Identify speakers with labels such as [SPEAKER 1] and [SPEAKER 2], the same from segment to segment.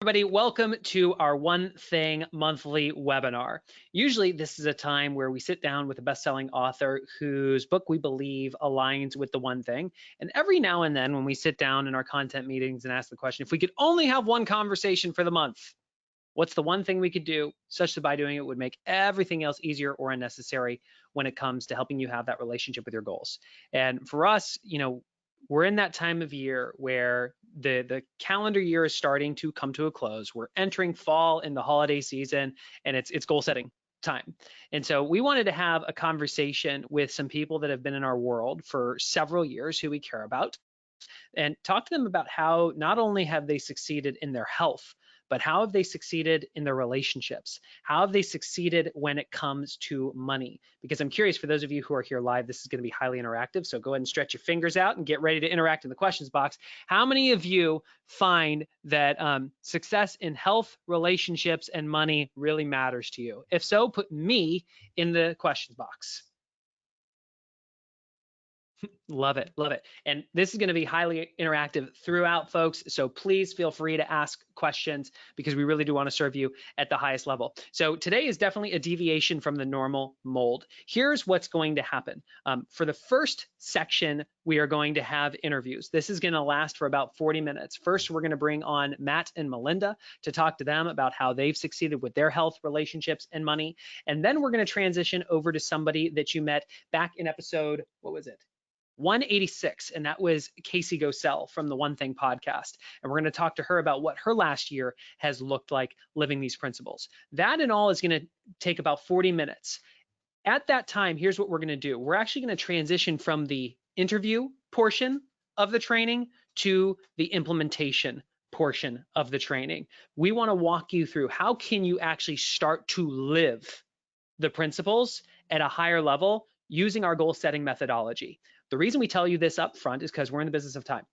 [SPEAKER 1] Everybody, welcome to our One Thing monthly webinar. Usually this is a time where we sit down with a best-selling author whose book we believe aligns with the one thing. And every now and then when we sit down in our content meetings and ask the question, if we could only have one conversation for the month, what's the one thing we could do such that by doing it would make everything else easier or unnecessary when it comes to helping you have that relationship with your goals? And for us, we're in that time of year where the calendar year is starting to come to a close. We're entering fall in the holiday season, and it's goal setting time. And so we wanted to have a conversation with some people that have been in our world for several years who we care about, and talk to them about how not only have they succeeded in their health, but how have they succeeded in their relationships? How have they succeeded when it comes to money? Because I'm curious, for those of you who are here live, this is going to be highly interactive. So go ahead and stretch your fingers out and get ready to interact in the questions box. How many of you find that success in health, relationships, and money really matters to you? If so, put me in the questions box. Love it, love it. And this is going to be highly interactive throughout, folks. So please feel free to ask questions because we really do want to serve you at the highest level. So today is definitely a deviation from the normal mold. Here's what's going to happen. For the first section, we are going to have interviews. This is going to last for about 40 minutes. First, we're going to bring on Matt and Melinda to talk to them about how they've succeeded with their health, relationships, and money. And then we're going to transition over to somebody that you met back in episode, what was it? 186, and that was Casey Gosell from the One Thing podcast. And we're going to talk to her about what her last year has looked like living these principles. That in all is going to take about 40 minutes. At that time, here's what we're going to do. We're actually going to transition from the interview portion of the training to the implementation portion of the training. We want to walk you through how can you actually start to live the principles at a higher level using our goal setting methodology. The reason we tell you this up front is because we're in the business of time.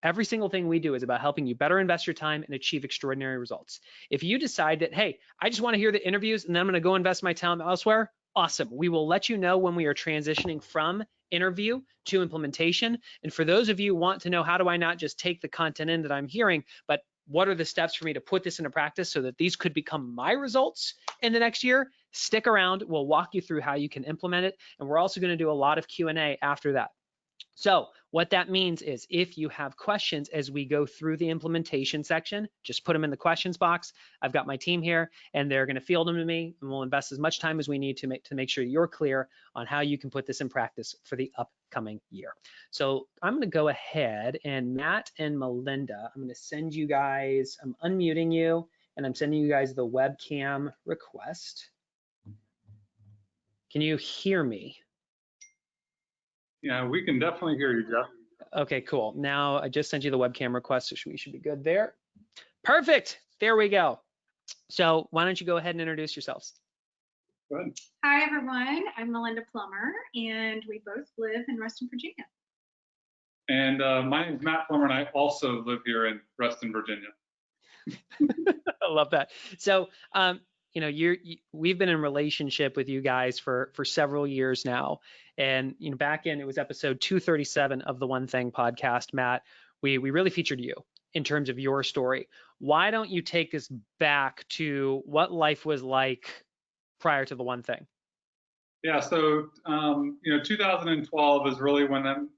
[SPEAKER 1] Every single thing we do is about helping you better invest your time and achieve extraordinary results. If you decide that, hey, I just want to hear the interviews and then I'm going to go invest my time elsewhere, awesome. We will let you know when we are transitioning from interview to implementation. And for those of you who want to know, how do I not just take the content in that I'm hearing, but what are the steps for me to put this into practice so that these could become my results in the next year? Stick around. We'll walk you through how you can implement it. And we're also going to do a lot of Q&A after that. So what that means is if you have questions as we go through the implementation section, just put them in the questions box. I've got my team here and they're going to field them to me, and we'll invest as much time as we need to make sure you're clear on how you can put this in practice for the upcoming year. So I'm going to go ahead, and Matt and Melinda, I'm going to send you guys, I'm unmuting you and I'm sending you guys the webcam request. Can you hear me?
[SPEAKER 2] Yeah, we can definitely hear you, Jeff.
[SPEAKER 1] Okay, cool. Now I just sent you the webcam request, so we should be good there. Perfect. There we go. So why don't you go ahead and introduce yourselves?
[SPEAKER 2] Go ahead.
[SPEAKER 3] Hi, everyone. I'm Melinda Plummer, and we both live in Reston, Virginia.
[SPEAKER 2] And my name is Matt Plummer, and I also live here in Reston, Virginia.
[SPEAKER 1] I love that. So, we've been in relationship with you guys for several years now. And, back in, it was episode 237 of the One Thing podcast, Matt, we really featured you in terms of your story. Why don't you take us back to what life was like prior to the One Thing?
[SPEAKER 2] Yeah, so, 2012 is really when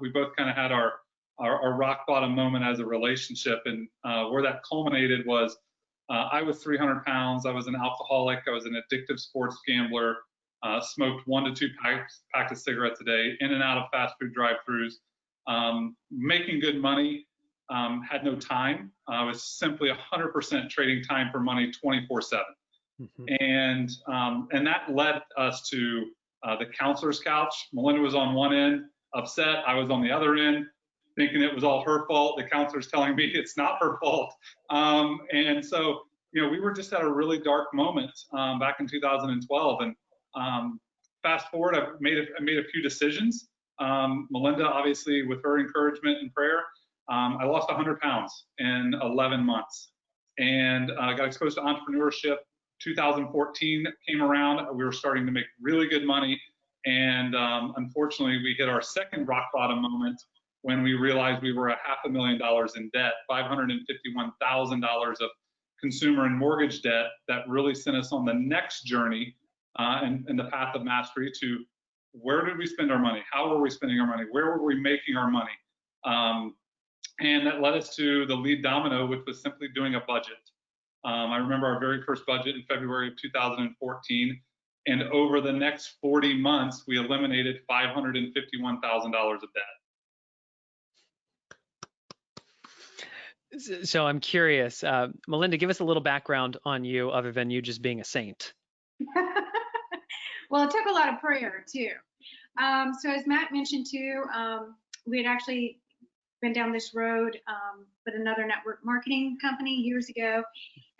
[SPEAKER 2] we both kind of had our rock bottom moment as a relationship. And where that culminated was I was 300 pounds. I was an alcoholic. I was an addictive sports gambler. Smoked 1 to 2 packs of cigarettes a day, in and out of fast food drive-thrus, making good money, had no time. I was simply 100% trading time for money 24/7. And that led us to the counselor's couch. Melinda was on one end, upset. I was on the other end, thinking it was all her fault. The counselor's telling me it's not her fault. And so, we were just at a really dark moment back in 2012. And fast forward, I made a few decisions. Melinda, obviously, with her encouragement and prayer, I lost 100 pounds in 11 months, and got exposed to entrepreneurship. 2014 came around. We were starting to make really good money, and unfortunately, we hit our second rock bottom moment when we realized we were $500,000 in debt, $551,000 of consumer and mortgage debt that really sent us on the next journey in the path of mastery to where did we spend our money? How were we spending our money? Where were we making our money? And that led us to the lead domino, which was simply doing a budget. I remember our very first budget in February of 2014. And over the next 40 months, we eliminated $551,000 of debt.
[SPEAKER 1] So I'm curious, Melinda, give us a little background on you other than you just being a saint.
[SPEAKER 3] Well, it took a lot of prayer too. So as Matt mentioned too, we had actually been down this road with another network marketing company years ago.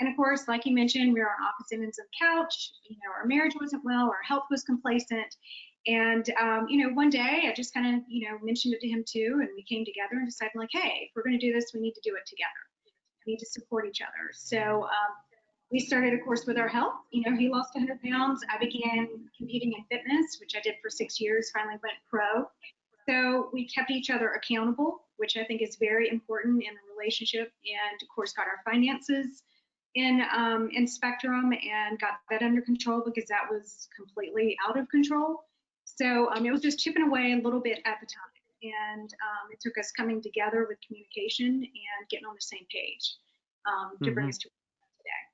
[SPEAKER 3] And of course, like you mentioned, we were on opposite ends of the couch. You know, our marriage wasn't well, our health was complacent. And, you know, one day I just kind of, you know, mentioned it to him too. And we came together and decided like, hey, if we're going to do this, we need to do it together. We need to support each other. So we started, of course, with our health. You know, he lost 100 pounds. I began competing in fitness, which I did for 6 years, finally went pro. So we kept each other accountable, which I think is very important in a relationship, and of course got our finances in spectrum and got that under control because that was completely out of control. So it was just chipping away a little bit at the time. And it took us coming together with communication and getting on the same page to bring us to today.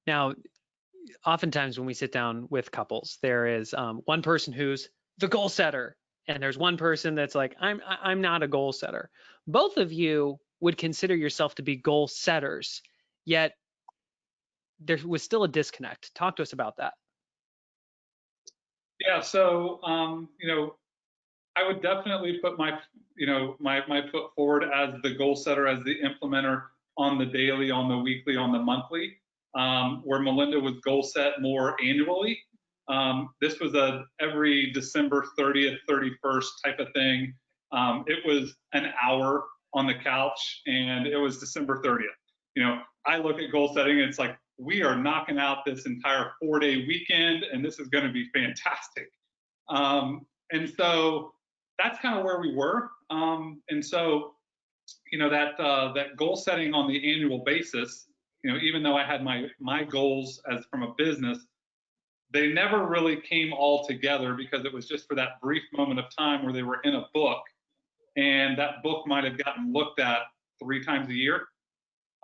[SPEAKER 1] Now, oftentimes when we sit down with couples, there is one person who's the goal setter, and there's one person that's like, I'm not a goal setter. Both of you would consider yourself to be goal setters, yet there was still a disconnect. Talk to us about that.
[SPEAKER 2] Yeah, so you know, I would definitely put my foot forward as the goal setter, as the implementer on the daily, on the weekly, on the monthly, where Melinda was goal set more annually. This was a every December 30th, 31st type of thing. It was an hour on the couch, and it was December 30th. You know, I look at goal setting, and it's like, we are knocking out this entire 4-day weekend, and this is going to be fantastic. And so that's kind of where we were. And so, you know, that goal setting on the annual basis, you know, even though I had my goals as from a business, they never really came all together because it was just for that brief moment of time where they were in a book, and that book might have gotten looked at 3 times a year.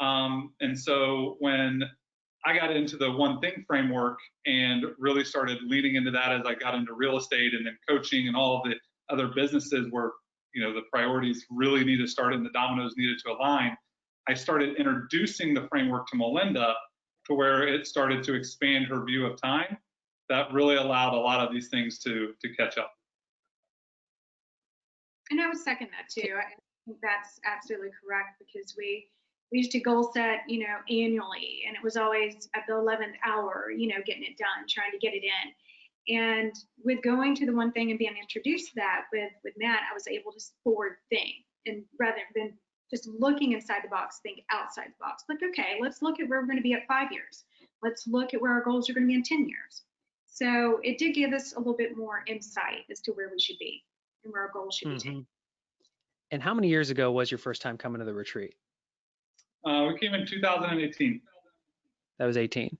[SPEAKER 2] And so when I got into the One Thing framework and really started leaning into that as I got into real estate and then coaching and all of the other businesses where, you know, the priorities really needed to start and the dominoes needed to align, I started introducing the framework to Melinda to where it started to expand her view of time. That really allowed a lot of these things to catch up.
[SPEAKER 3] And I would second that too. I think that's absolutely correct because we used to goal set, you know, annually, and it was always at the 11th hour, you know, getting it done, trying to get it in. And with going to the One Thing and being introduced to that with Matt, I was able to forward think, and rather than just looking inside the box, think outside the box. Like, okay, let's look at where we're going to be at 5 years. Let's look at where our goals are going to be in 10 years. So it did give us a little bit more insight as to where we should be and where our goals should be taken.
[SPEAKER 1] And how many years ago was your first time coming to the retreat?
[SPEAKER 2] We came in 2018.
[SPEAKER 1] That was 18.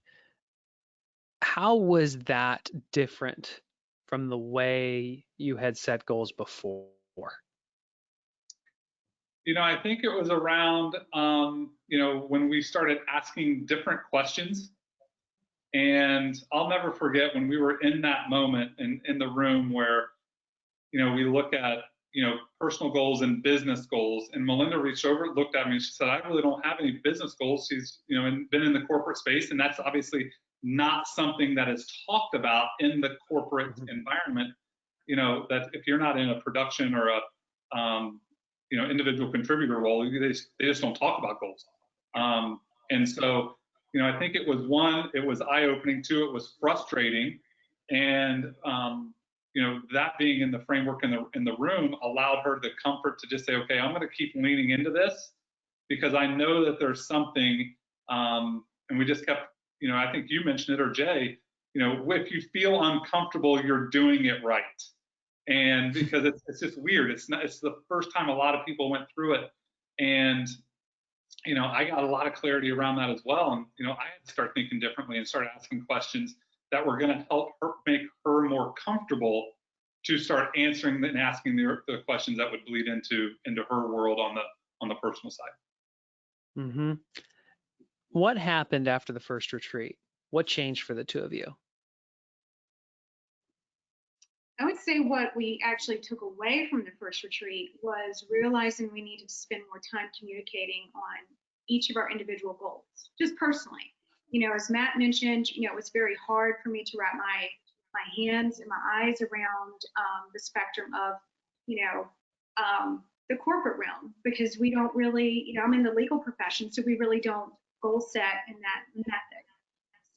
[SPEAKER 1] How was that different from the way you had set goals before?
[SPEAKER 2] You know, I think it was around, you know, when we started asking different questions. And I'll never forget when we were in that moment in the room where, you know, we look at, you know, personal goals and business goals. And Melinda reached over, looked at me, and she said, I really don't have any business goals. She's, you know, been in the corporate space, and that's obviously not something that is talked about in the corporate environment. You know, that if you're not in a production or a, you know, individual contributor role, they just don't talk about goals. And so, you know, I think it was it was eye-opening. 2, it was frustrating. And, you know, that being in the framework in the room allowed her the comfort to just say, okay, I'm going to keep leaning into this because I know that there's something, and we just kept, you know, I think you mentioned it, or Jay, you know, if you feel uncomfortable, you're doing it right. And because it's just weird. It's the first time a lot of people went through it. And, I got a lot of clarity around that as well. And, I had to start thinking differently and start asking questions that were going to help her, make her more comfortable to start answering and asking the questions that would bleed into her world on the personal side.
[SPEAKER 1] Mm-hmm. What happened after the first retreat? What changed for the two of you?
[SPEAKER 3] I would say what we actually took away from the first retreat was realizing we needed to spend more time communicating on each of our individual goals, just personally. As Matt mentioned, it was very hard for me to wrap my hands and my eyes around the spectrum of, the corporate realm, because we don't really, I'm in the legal profession, so we really don't goal set in that method.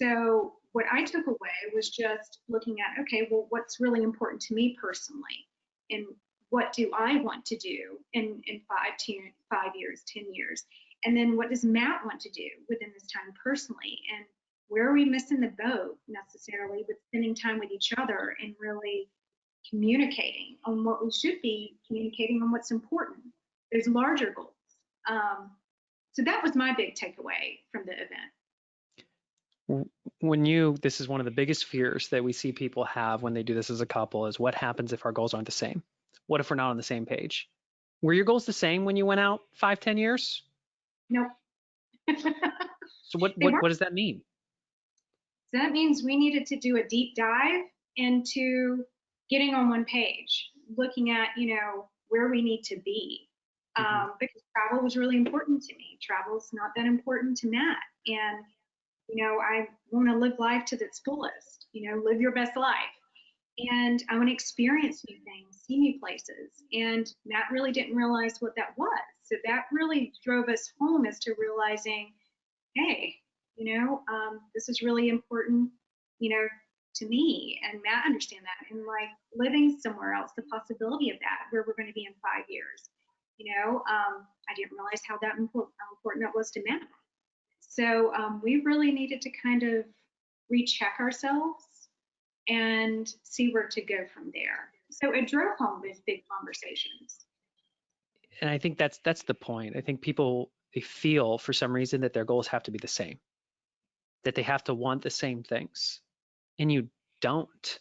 [SPEAKER 3] So what I took away was just looking at, okay, well, what's really important to me personally, and what do I want to do in 5 years, 10 years, and then what does Matt want to do within this time personally, and where are we missing the boat necessarily with spending time with each other and really communicating on what we should be communicating on what's important. There's larger goals. So that was my big takeaway from the event.
[SPEAKER 1] This is one of the biggest fears that we see people have when they do this as a couple, is what happens if our goals aren't the same? What if we're not on the same page? Were your goals the same when you went out 5-10 years?
[SPEAKER 3] Nope.
[SPEAKER 1] So what does that mean?
[SPEAKER 3] So that means we needed to do a deep dive into getting on one page, looking at, where we need to be. Because travel was really important to me. Travel's not that important to Matt. And, I want to live life to its fullest, live your best life. And I want to experience new things, see new places. And Matt really didn't realize what that was. So that really drove us home as to realizing, hey, this is really important, to me, and Matt understand that, and like living somewhere else, the possibility of that, where we're going to be in 5 years. I didn't realize how important that was to Matt. So we really needed to kind of recheck ourselves and see where to go from there. So it drove home these big conversations.
[SPEAKER 1] And I think that's the point. I think people, they feel for some reason that their goals have to be the same, that they have to want the same things. And you don't.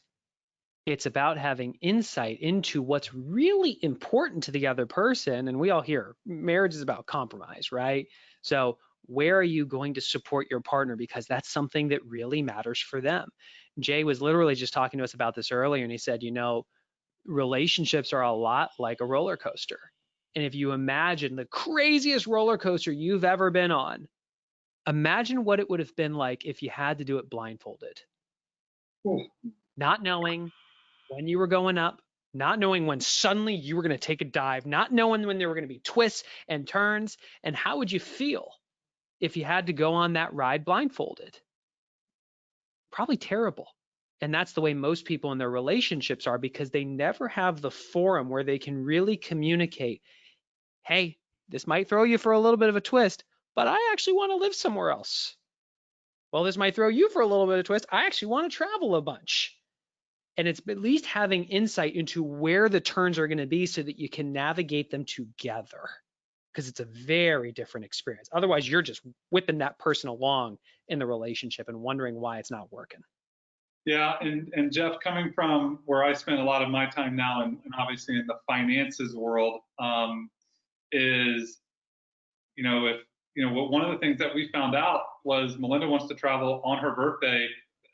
[SPEAKER 1] It's about having insight into what's really important to the other person. And we all hear marriage is about compromise, right? So where are you going to support your partner? Because that's something that really matters for them. Jay was literally just talking to us about this earlier, and he said, relationships are a lot like a roller coaster. And if you imagine the craziest roller coaster you've ever been on, imagine what it would have been like if you had to do it blindfolded.
[SPEAKER 2] Cool.
[SPEAKER 1] Not knowing when you were going up, not knowing when suddenly you were going to take a dive, not knowing when there were going to be twists and turns. And how would you feel if you had to go on that ride blindfolded? Probably terrible. And that's the way most people in their relationships are, because they never have the forum where they can really communicate, hey, this might throw you for a little bit of a twist, but I actually want to live somewhere else. Well, this might throw you for a little bit of a twist. I actually want to travel a bunch. And it's at least having insight into where the turns are going to be so that you can navigate them together, because it's a very different experience. Otherwise, you're just whipping that person along in the relationship and wondering why it's not working.
[SPEAKER 2] Yeah, and Jeff, coming from where I spend a lot of my time now, and obviously in the finances world, is, one of the things that we found out was Melinda wants to travel on her birthday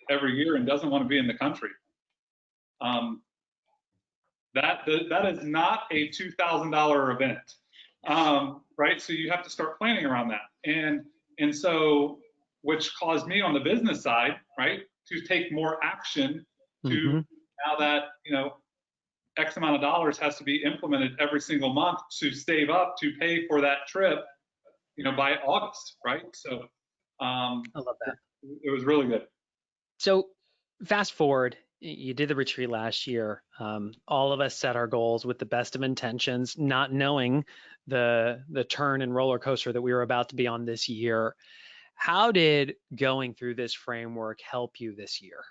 [SPEAKER 2] every year and doesn't want to be in the country. That is not a $2,000 event, right? So you have to start planning around that, and so, which caused me on the business side, right, to take more action to now that X amount of dollars has to be implemented every single month to save up to pay for that trip, by August, right? So
[SPEAKER 1] I love that.
[SPEAKER 2] It was really good.
[SPEAKER 1] So fast forward, you did the retreat last year. All of us set our goals with the best of intentions, not knowing the turn and roller coaster that we were about to be on this year. How did going through this framework help you this year?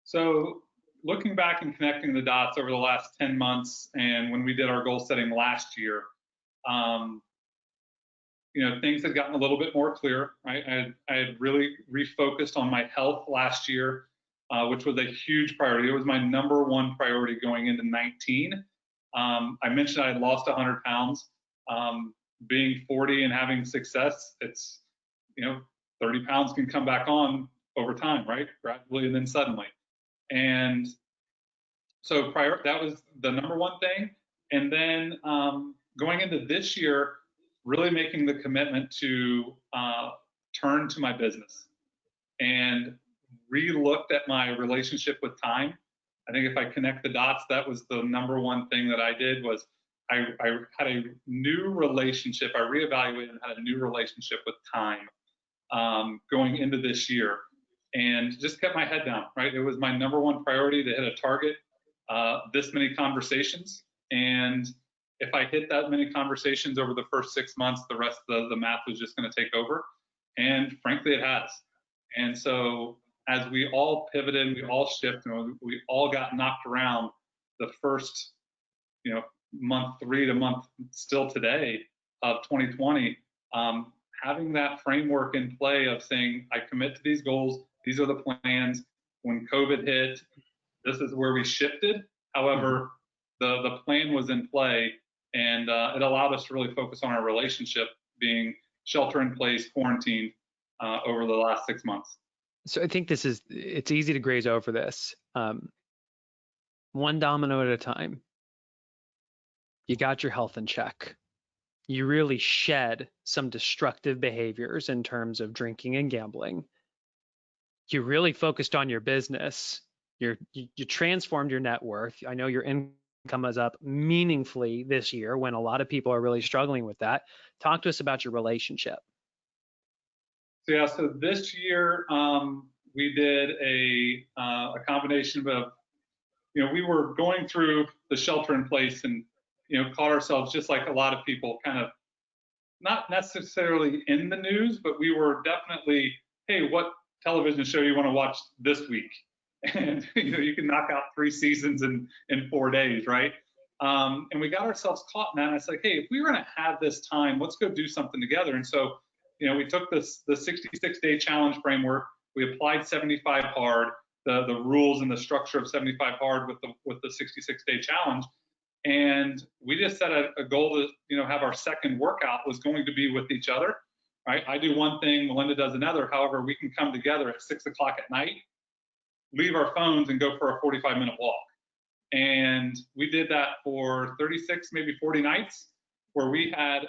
[SPEAKER 2] So looking back and connecting the dots over the last 10 months and when we did our goal setting last year, things had gotten a little bit more clear, right? I had really refocused on my health last year, which was a huge priority. It was my number one priority going into 19. I mentioned I had lost 100 pounds. Being 40 and having success, it's, 30 pounds can come back on over time, right? Gradually and then suddenly. And so that was the number one thing. And then going into this year, really making the commitment to turn to my business and re-looked at my relationship with time. I think if I connect the dots, that was the number one thing that I did was I had a new relationship. I reevaluated and had a new relationship with time going into this year, and just kept my head down, right? It was my number one priority to hit a target, this many conversations. And if I hit that many conversations over the first 6 months, the rest of the math was just going to take over. And frankly, it has. And so as we all pivoted, we all shifted, we all got knocked around the first, month 3 to month still today of 2020, having that framework in play of saying, I commit to these goals. These are the plans. When COVID hit, this is where we shifted. However, the plan was in play, and it allowed us to really focus on our relationship being shelter in place, quarantine over the last 6 months.
[SPEAKER 1] So I think it's easy to graze over this. One domino at a time. You got your health in check. You really shed some destructive behaviors in terms of drinking and gambling. You really focused on your business. You transformed your net worth. I know your income is up meaningfully this year when a lot of people are really struggling with that. Talk to us about your relationship.
[SPEAKER 2] So this year we did a combination of, we were going through the shelter in place and, caught ourselves just like a lot of people kind of not necessarily in the news, but we were definitely, hey, what television show you want to watch this week? And, you can knock out 3 seasons in 4 days, right? And we got ourselves caught in that. And it's like, hey, if we were going to have this time, let's go do something together. And so, we took the 66-day challenge framework. We applied 75 hard, the rules and the structure of 75 hard with the 66-day challenge. And we just set a goal to, have our second workout was going to be with each other, right? I do one thing, Melinda does another. However, we can come together at 6 o'clock at night, leave our phones and go for a 45-minute walk. And we did that for 36, maybe 40 nights, where we had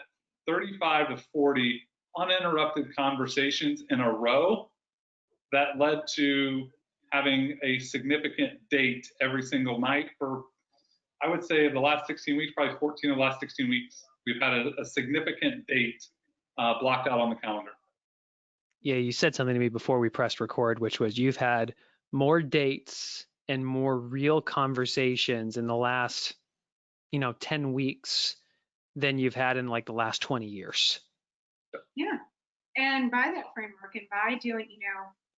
[SPEAKER 2] 35 to 40 uninterrupted conversations in a row that led to having a significant date every single night for, I would say, the last 16 weeks, probably 14 of the last 16 weeks, we've had a significant date blocked out on the calendar.
[SPEAKER 1] Yeah, you said something to me before we pressed record, which was you've had more dates and more real conversations in the last, 10 weeks than you've had in like the last 20 years.
[SPEAKER 3] Yeah. And by that framework and by doing,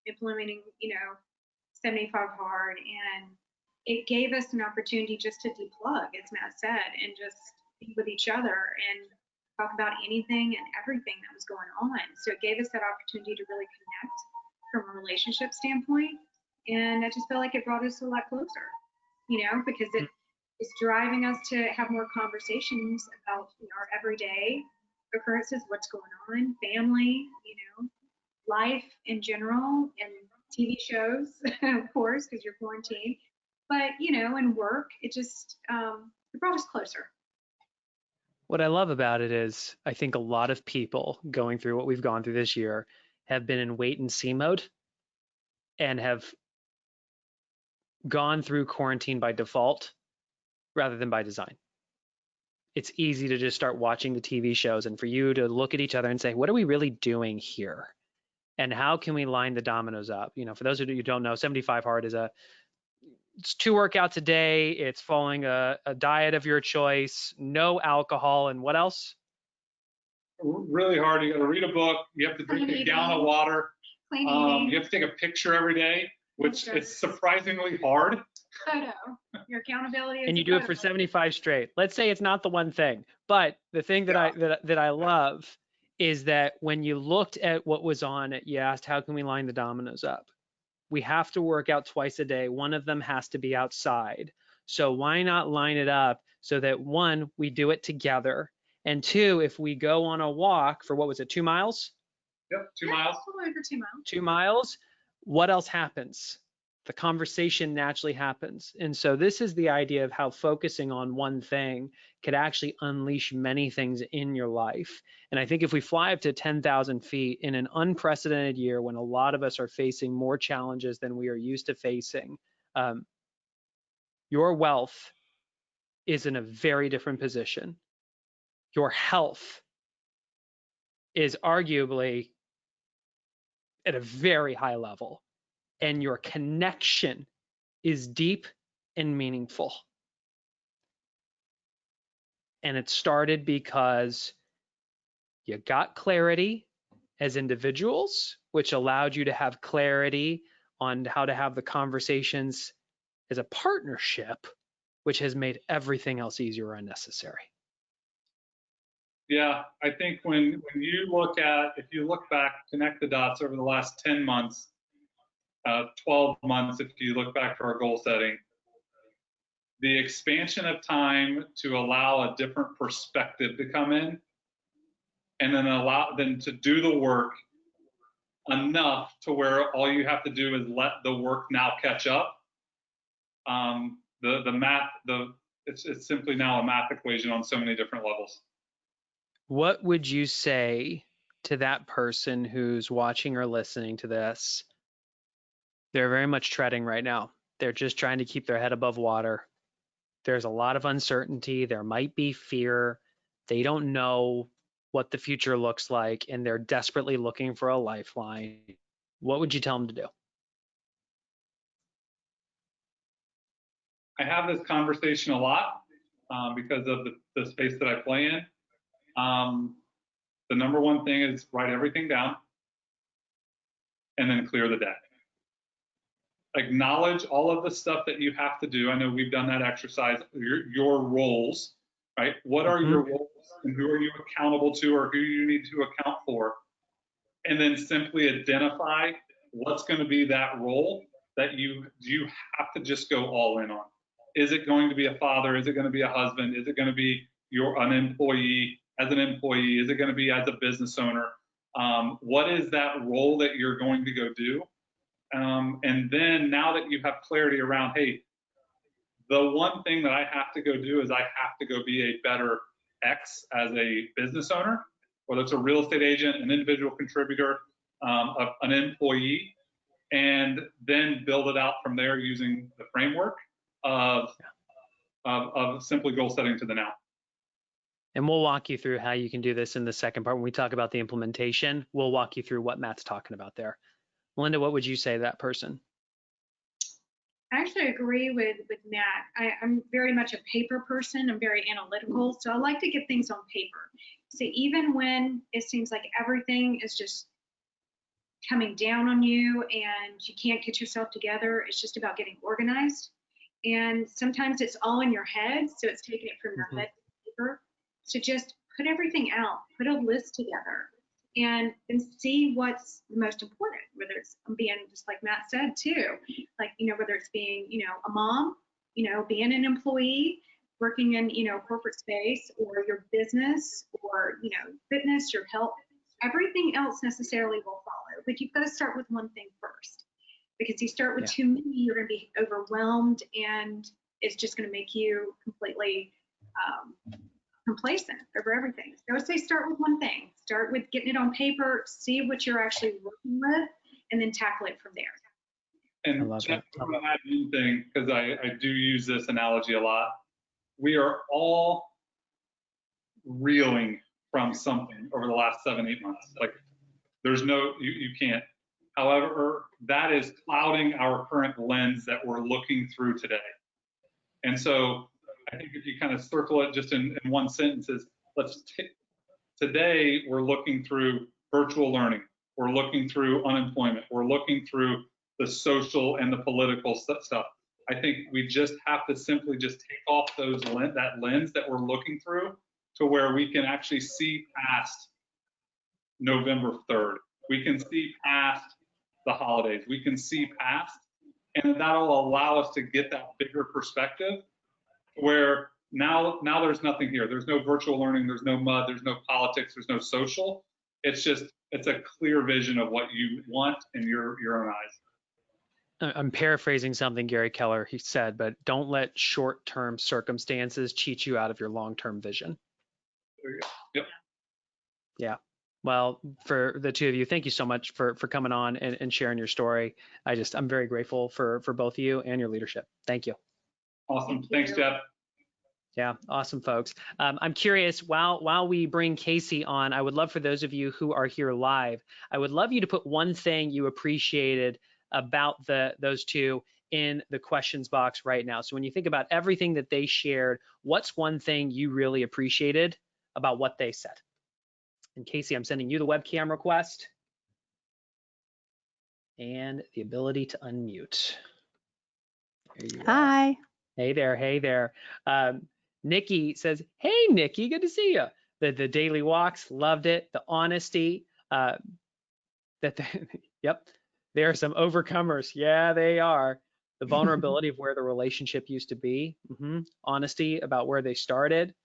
[SPEAKER 3] implementing, 75 hard, and it gave us an opportunity just to deplug, as Matt said, and just be with each other and talk about anything and everything that was going on. So it gave us that opportunity to really connect from a relationship standpoint. And I just feel like it brought us a lot closer, because it's driving us to have more conversations about our everyday occurrences, what's going on, family, life in general, and TV shows, of course, because you're quarantined. But, and work, it just, it brought us closer.
[SPEAKER 1] What I love about it is I think a lot of people going through what we've gone through this year have been in wait and see mode and have gone through quarantine by default rather than by design. It's easy to just start watching the TV shows and for you to look at each other and say, what are we really doing here? And how can we line the dominoes up? For those of you who don't know, 75 hard is it's 2 workouts a day. It's following a diet of your choice, no alcohol, and what else?
[SPEAKER 2] Really hard. You got to read a book. You have to drink a gallon of water. You have to take a picture every day, which is surprisingly hard
[SPEAKER 3] photo. Your accountability is
[SPEAKER 1] And you
[SPEAKER 3] a
[SPEAKER 1] do it for
[SPEAKER 3] photo.
[SPEAKER 1] 75 straight. Let's say it's not the one thing, but the thing that I love is that when you looked at what was on it, you asked, how can we line the dominoes up? We have to work out twice a day. One of them has to be outside. So why not line it up so that one, we do it together, and two, if we go on a walk for, what was it, 2 miles?
[SPEAKER 2] Yep, 2
[SPEAKER 3] Yeah,
[SPEAKER 2] miles.
[SPEAKER 3] a little over 2 miles.
[SPEAKER 1] 2 miles, what else happens? The conversation naturally happens. And so this is the idea of how focusing on one thing could actually unleash many things in your life. And I think if we fly up to 10,000 feet in an unprecedented year when a lot of us are facing more challenges than we are used to facing, your wealth is in a very different position. Your health is arguably at a very high level, and your connection is deep and meaningful. And it started because you got clarity as individuals, which allowed you to have clarity on how to have the conversations as a partnership, which has made everything else easier or unnecessary.
[SPEAKER 2] Yeah, I think when you look at, if you look back, connect the dots over the last 10 months, 12 months, if you look back to our goal setting, the expansion of time to allow a different perspective to come in, and then allow them to do the work enough to where all you have to do is let the work now catch up. It's simply now a math equation on so many different levels.
[SPEAKER 1] What would you say to that person who's watching or listening to this? They're very much treading right now. They're just trying to keep their head above water. There's a lot of uncertainty. There might be fear. They don't know what the future looks like, and they're desperately looking for a lifeline. What would you tell them to do?
[SPEAKER 2] I have this conversation a lot because of the space that I play in. The number one thing is write everything down and then clear the deck. Acknowledge all of the stuff that you have to do. I know we've done that exercise, your roles, right? What are your roles and who are you accountable to, or who you need to account for? And then simply identify what's going to be that role that you have to just go all in on. Is it going to be a father? Is it going to be a husband? Is it going to be an employee as an employee? Is it going to be as a business owner? What is that role that you're going to go do? And then now that you have clarity around, hey, the one thing that I have to go do is I have to go be a better X as a business owner, whether it's a real estate agent, an individual contributor, an employee, and then build it out from there using the framework of simply goal setting to the now.
[SPEAKER 1] And we'll walk you through how you can do this in the second part. When we talk about the implementation, we'll walk you through what Matt's talking about there. Melinda, what would you say to that person?
[SPEAKER 3] I actually agree with Matt. I'm very much a paper person. I'm very analytical. So I like to get things on paper. So even when it seems like everything is just coming down on you and you can't get yourself together, it's just about getting organized. And sometimes it's all in your head. So it's taking it from your head to paper. So just put everything out, put a list together, and see what's the most important, whether it's being, just like Matt said too, like, whether it's being, a mom, being an employee, working in, corporate space, or your business, or, fitness, your health, everything else necessarily will follow. But you've got to start with one thing first, because you start with too many, you're going to be overwhelmed, and it's just going to make you completely complacent over everything. So I would say start with one thing. Start with getting it on paper, see what you're actually working with, and then tackle it from there.
[SPEAKER 2] And
[SPEAKER 1] I love that.
[SPEAKER 2] I'm going to add one thing, because I do use this analogy a lot. We are all reeling from something over the last 7-8 months. Like, there's no, you can't. However, that is clouding our current lens that we're looking through today. And so I think if you kind of circle it just in one sentence, is today we're looking through virtual learning. We're looking through unemployment. We're looking through the social and the political stuff. I think we just have to simply just take off that lens that we're looking through to where we can actually see past November 3rd. We can see past the holidays. We can see past, and that'll allow us to get that bigger perspective where now there's nothing here. There's no virtual learning. There's no mud. There's no politics. There's no social. It's a clear vision of what you want in your own eyes.
[SPEAKER 1] I'm paraphrasing something Gary Keller he said, but don't let short-term circumstances cheat you out of your long-term vision.
[SPEAKER 2] There you go. Yep.
[SPEAKER 1] Yeah. Well, for the two of you, thank you so much for coming on and sharing your story. I'm very grateful for both of you and your leadership. Thank you.
[SPEAKER 2] Awesome. Thanks, Jeff.
[SPEAKER 1] Yeah, awesome, folks. I'm curious, while we bring Casey on, I would love for those of you who are here live, I would love you to put one thing you appreciated about those two in the questions box right now. So when you think about everything that they shared, what's one thing you really appreciated about what they said? And Casey, I'm sending you the webcam request and the ability to unmute. There you are.
[SPEAKER 4] Hi.
[SPEAKER 1] Hey there, hey there. Nikki says, hey, Nikki, good to see you. The daily walks, loved it. The honesty, yep, there are some overcomers. Yeah, they are. The vulnerability of where the relationship used to be. Honesty about where they started.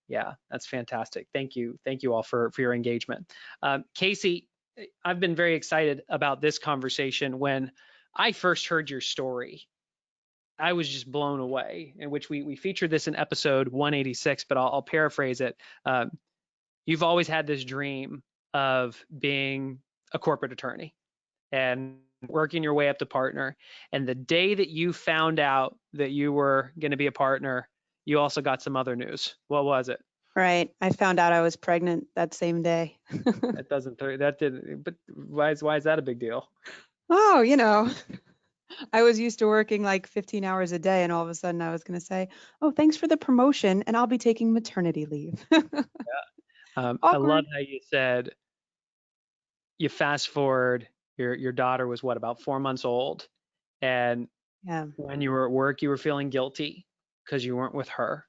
[SPEAKER 1] Yeah, that's fantastic. Thank you all for your engagement. Casey, I've been very excited about this conversation. When I first heard your story, I was just blown away, in which we featured this in episode 186, but I'll paraphrase it. You've always had this dream of being a corporate attorney and working your way up to partner. And the day that you found out that you were going to be a partner, you also got some other news. What was it?
[SPEAKER 4] Right. I found out I was pregnant that same day.
[SPEAKER 1] But why is that a big deal?
[SPEAKER 4] Oh, you know, I was used to working like 15 hours a day, and all of a sudden I was going to say, oh, thanks for the promotion, and I'll be taking maternity leave.
[SPEAKER 1] I love how you said you fast forward, your daughter was what, about 4 months old, and when you were at work, you were feeling guilty because you weren't with her.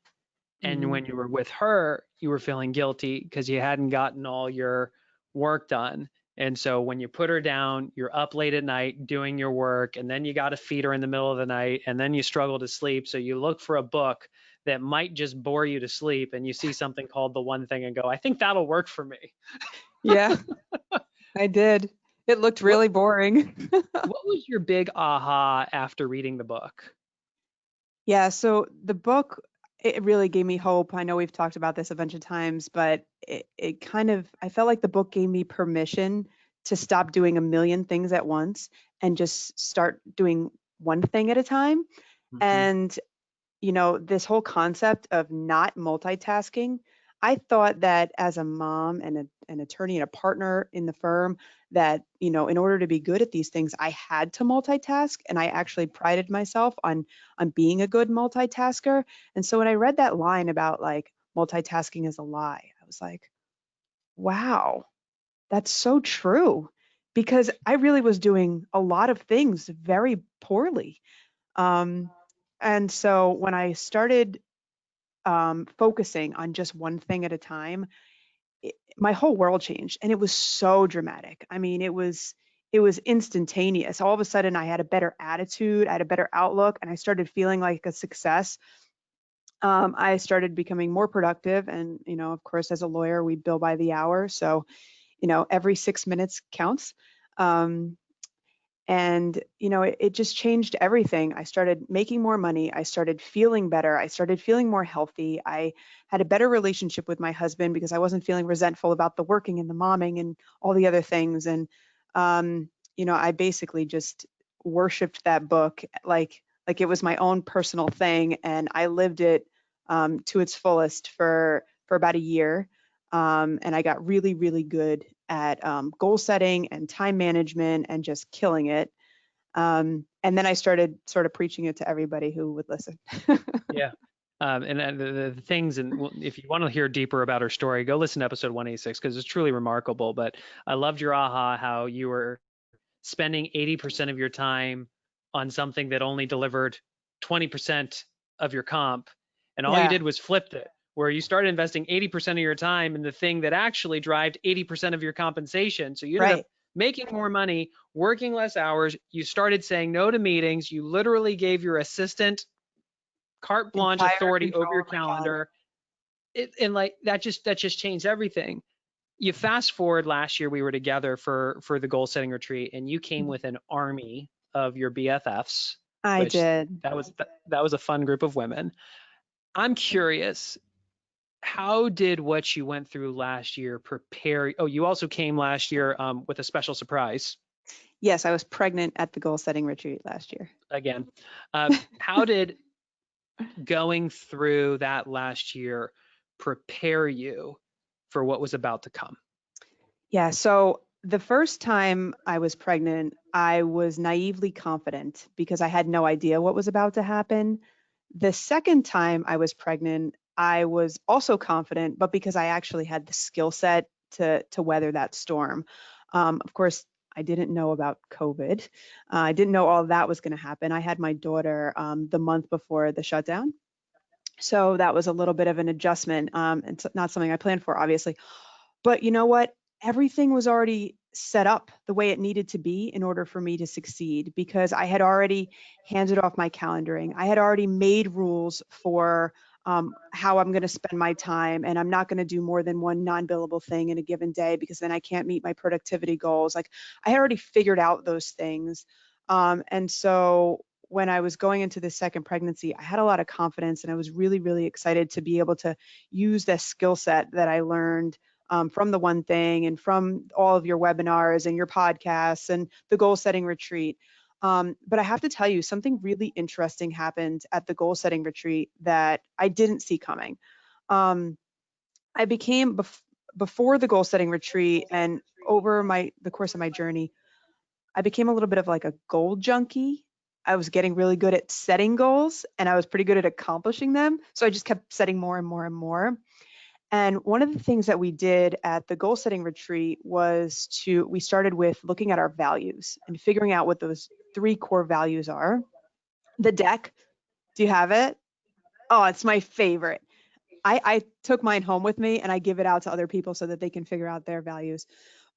[SPEAKER 1] And when you were with her, you were feeling guilty because you hadn't gotten all your work done. And so when you put her down, you're up late at night doing your work, and then you got to feed her in the middle of the night, and then you struggle to sleep. So you look for a book that might just bore you to sleep, and you see something called The One Thing and go, I think that'll work for me.
[SPEAKER 4] Yeah, I did. It looked really boring.
[SPEAKER 1] What was your big aha after reading the book?
[SPEAKER 4] Yeah, so the book, it really gave me hope. I know we've talked about this a bunch of times, but it kind of, I felt like the book gave me permission to stop doing a million things at once and just start doing one thing at a time. And, you know, this whole concept of not multitasking, I thought that as a mom and an attorney and a partner in the firm, that, you know, in order to be good at these things, I had to multitask. And I actually prided myself on being a good multitasker. And so when I read that line about like multitasking is a lie, I was like, wow, that's so true. Because I really was doing a lot of things very poorly. And so when I started focusing on just one thing at a time, my whole world changed, and it was so dramatic. I mean, it was instantaneous. All of a sudden, I had a better attitude, I had a better outlook, and I started feeling like a success. I started becoming more productive, and you know, of course, as a lawyer, we bill by the hour, so you know, every 6 minutes counts. And, you know, it just changed everything. I started making more money. I started feeling better. I started feeling more healthy. I had a better relationship with my husband because I wasn't feeling resentful about the working and the momming and all the other things. And, you know, I basically just worshiped that book like it was my own personal thing. And I lived it to its fullest for about a year. And I got really, really good at goal setting and time management and just killing it. And then I started sort of preaching it to everybody who would listen.
[SPEAKER 1] Yeah. And the things, and if you want to hear deeper about her story, go listen to episode 186 because it's truly remarkable. But I loved your aha, how you were spending 80% of your time on something that only delivered 20% of your comp, and all you
[SPEAKER 4] Yeah.
[SPEAKER 1] did was flipped it, where you started investing 80% of your time in the thing that actually drove 80% of your compensation. So you ended up
[SPEAKER 4] Right.
[SPEAKER 1] making more money, working less hours. You started saying no to meetings. You literally gave your assistant carte blanche
[SPEAKER 4] Entire
[SPEAKER 1] authority over
[SPEAKER 4] control
[SPEAKER 1] your
[SPEAKER 4] of my calendar.
[SPEAKER 1] calendar. And like that just changed everything. You fast forward last year, we were together for the goal setting retreat, and you came with an army of your BFFs,
[SPEAKER 4] I
[SPEAKER 1] which
[SPEAKER 4] did.
[SPEAKER 1] that was a fun group of women. I'm curious, how did what you went through last year prepare? Oh, you also came last year with a special surprise
[SPEAKER 4] Yes, I was pregnant at the goal setting retreat last year.
[SPEAKER 1] again. How did going through that last year prepare you for what was about to come?
[SPEAKER 4] Yeah, so the first time I was pregnant, I was naively confident because I had no idea what was about to happen. The second time I was pregnant, I was also confident, but because I actually had the skill set to weather that storm. Of course, I didn't know about COVID. I didn't know all that was going to happen. I had my daughter the month before the shutdown. So that was a little bit of an adjustment. It's not something I planned for, obviously. But you know what? Everything was already set up the way it needed to be in order for me to succeed because I had already handed off my calendaring. I had already made rules for how I'm going to spend my time, and I'm not going to do more than one non-billable thing in a given day because then I can't meet my productivity goals. Like I had already figured out those things. And so when I was going into the second pregnancy, I had a lot of confidence and I was really, really excited to be able to use this skill set that I learned from the one thing and from all of your webinars and your podcasts and the goal setting retreat. But I have to tell you, something really interesting happened at the goal setting retreat that I didn't see coming. I became, before the goal setting retreat and over the course of my journey, I became a little bit of like a goal junkie. I was getting really good at setting goals and I was pretty good at accomplishing them. So I just kept setting more and more and more. And one of the things that we did at the goal setting retreat was we started with looking at our values and figuring out what those 3 core values are. The deck, do you have it? Oh, it's my favorite. I took mine home with me and I give it out to other people so that they can figure out their values.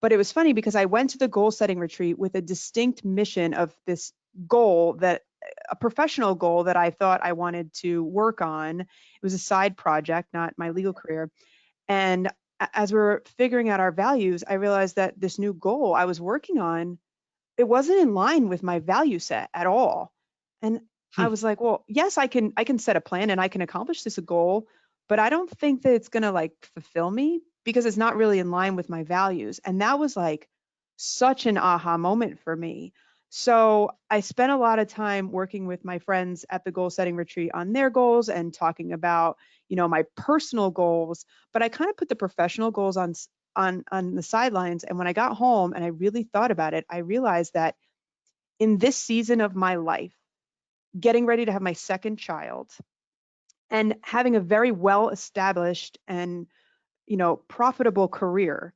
[SPEAKER 4] But it was funny because I went to the goal setting retreat with a distinct mission of this goal, that a professional goal that I thought I wanted to work on. It was a side project, not my legal career. And as we were figuring out our values, I realized that this new goal I was working on, it wasn't in line with my value set at all. And I was like, well, yes, I can set a plan and I can accomplish this goal, but I don't think that it's going to like fulfill me because it's not really in line with my values. And that was like such an aha moment for me. So I spent a lot of time working with my friends at the goal setting retreat on their goals and talking about, my personal goals, but I kind of put the professional goals on the sidelines. And when I got home and I really thought about it, I realized that in this season of my life, getting ready to have my second child and having a very well established and profitable career,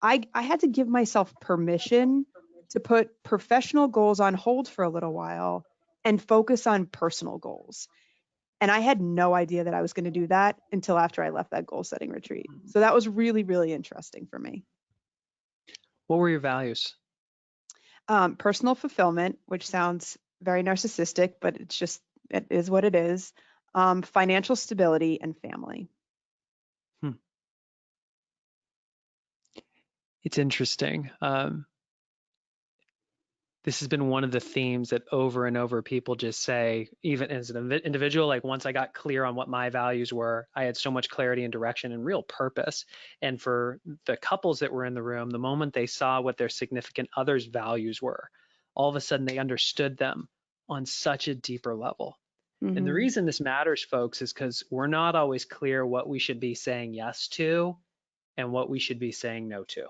[SPEAKER 4] I had to give myself permission to put professional goals on hold for a little while and focus on personal goals. And I had no idea that I was going to do that until after I left that goal setting retreat. So that was really, really interesting for me.
[SPEAKER 1] What were your values?
[SPEAKER 4] Personal fulfillment, which sounds very narcissistic, but it is what it is. Financial stability and family.
[SPEAKER 1] It's interesting. This has been one of the themes that over and over people just say, even as an individual, like once I got clear on what my values were, I had so much clarity and direction and real purpose. And for the couples that were in the room, the moment they saw what their significant other's values were, all of a sudden they understood them on such a deeper level.
[SPEAKER 4] Mm-hmm.
[SPEAKER 1] And the reason this matters, folks, is because we're not always clear what we should be saying yes to and what we should be saying no to.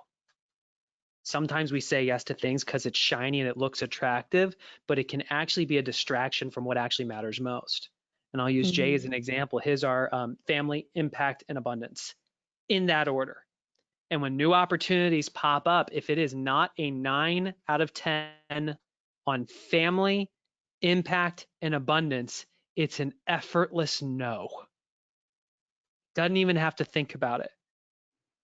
[SPEAKER 1] Sometimes we say yes to things because it's shiny and it looks attractive, but it can actually be a distraction from what actually matters most. And I'll use Jay as an example. His are family, impact, and abundance in that order. And when new opportunities pop up, if it is not a 9 out of 10 on family, impact, and abundance, It's an effortless no. Doesn't even have to think about it.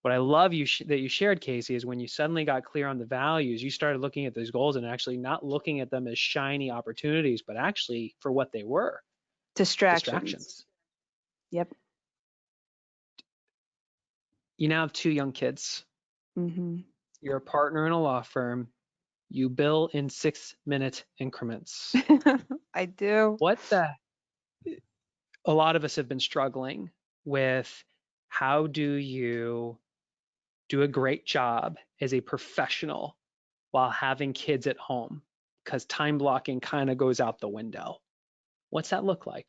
[SPEAKER 1] What I love that you shared, Casey, is when you suddenly got clear on the values, you started looking at those goals and actually not looking at them as shiny opportunities, but actually for what they were, distractions.
[SPEAKER 4] Yep.
[SPEAKER 1] You now have 2 young kids.
[SPEAKER 4] Mm-hmm.
[SPEAKER 1] You're a partner in a law firm. You bill in 6-minute increments.
[SPEAKER 4] I do.
[SPEAKER 1] A lot of us have been struggling with, how do you do a great job as a professional while having kids at home? Because time blocking kind of goes out the window. What's that look like?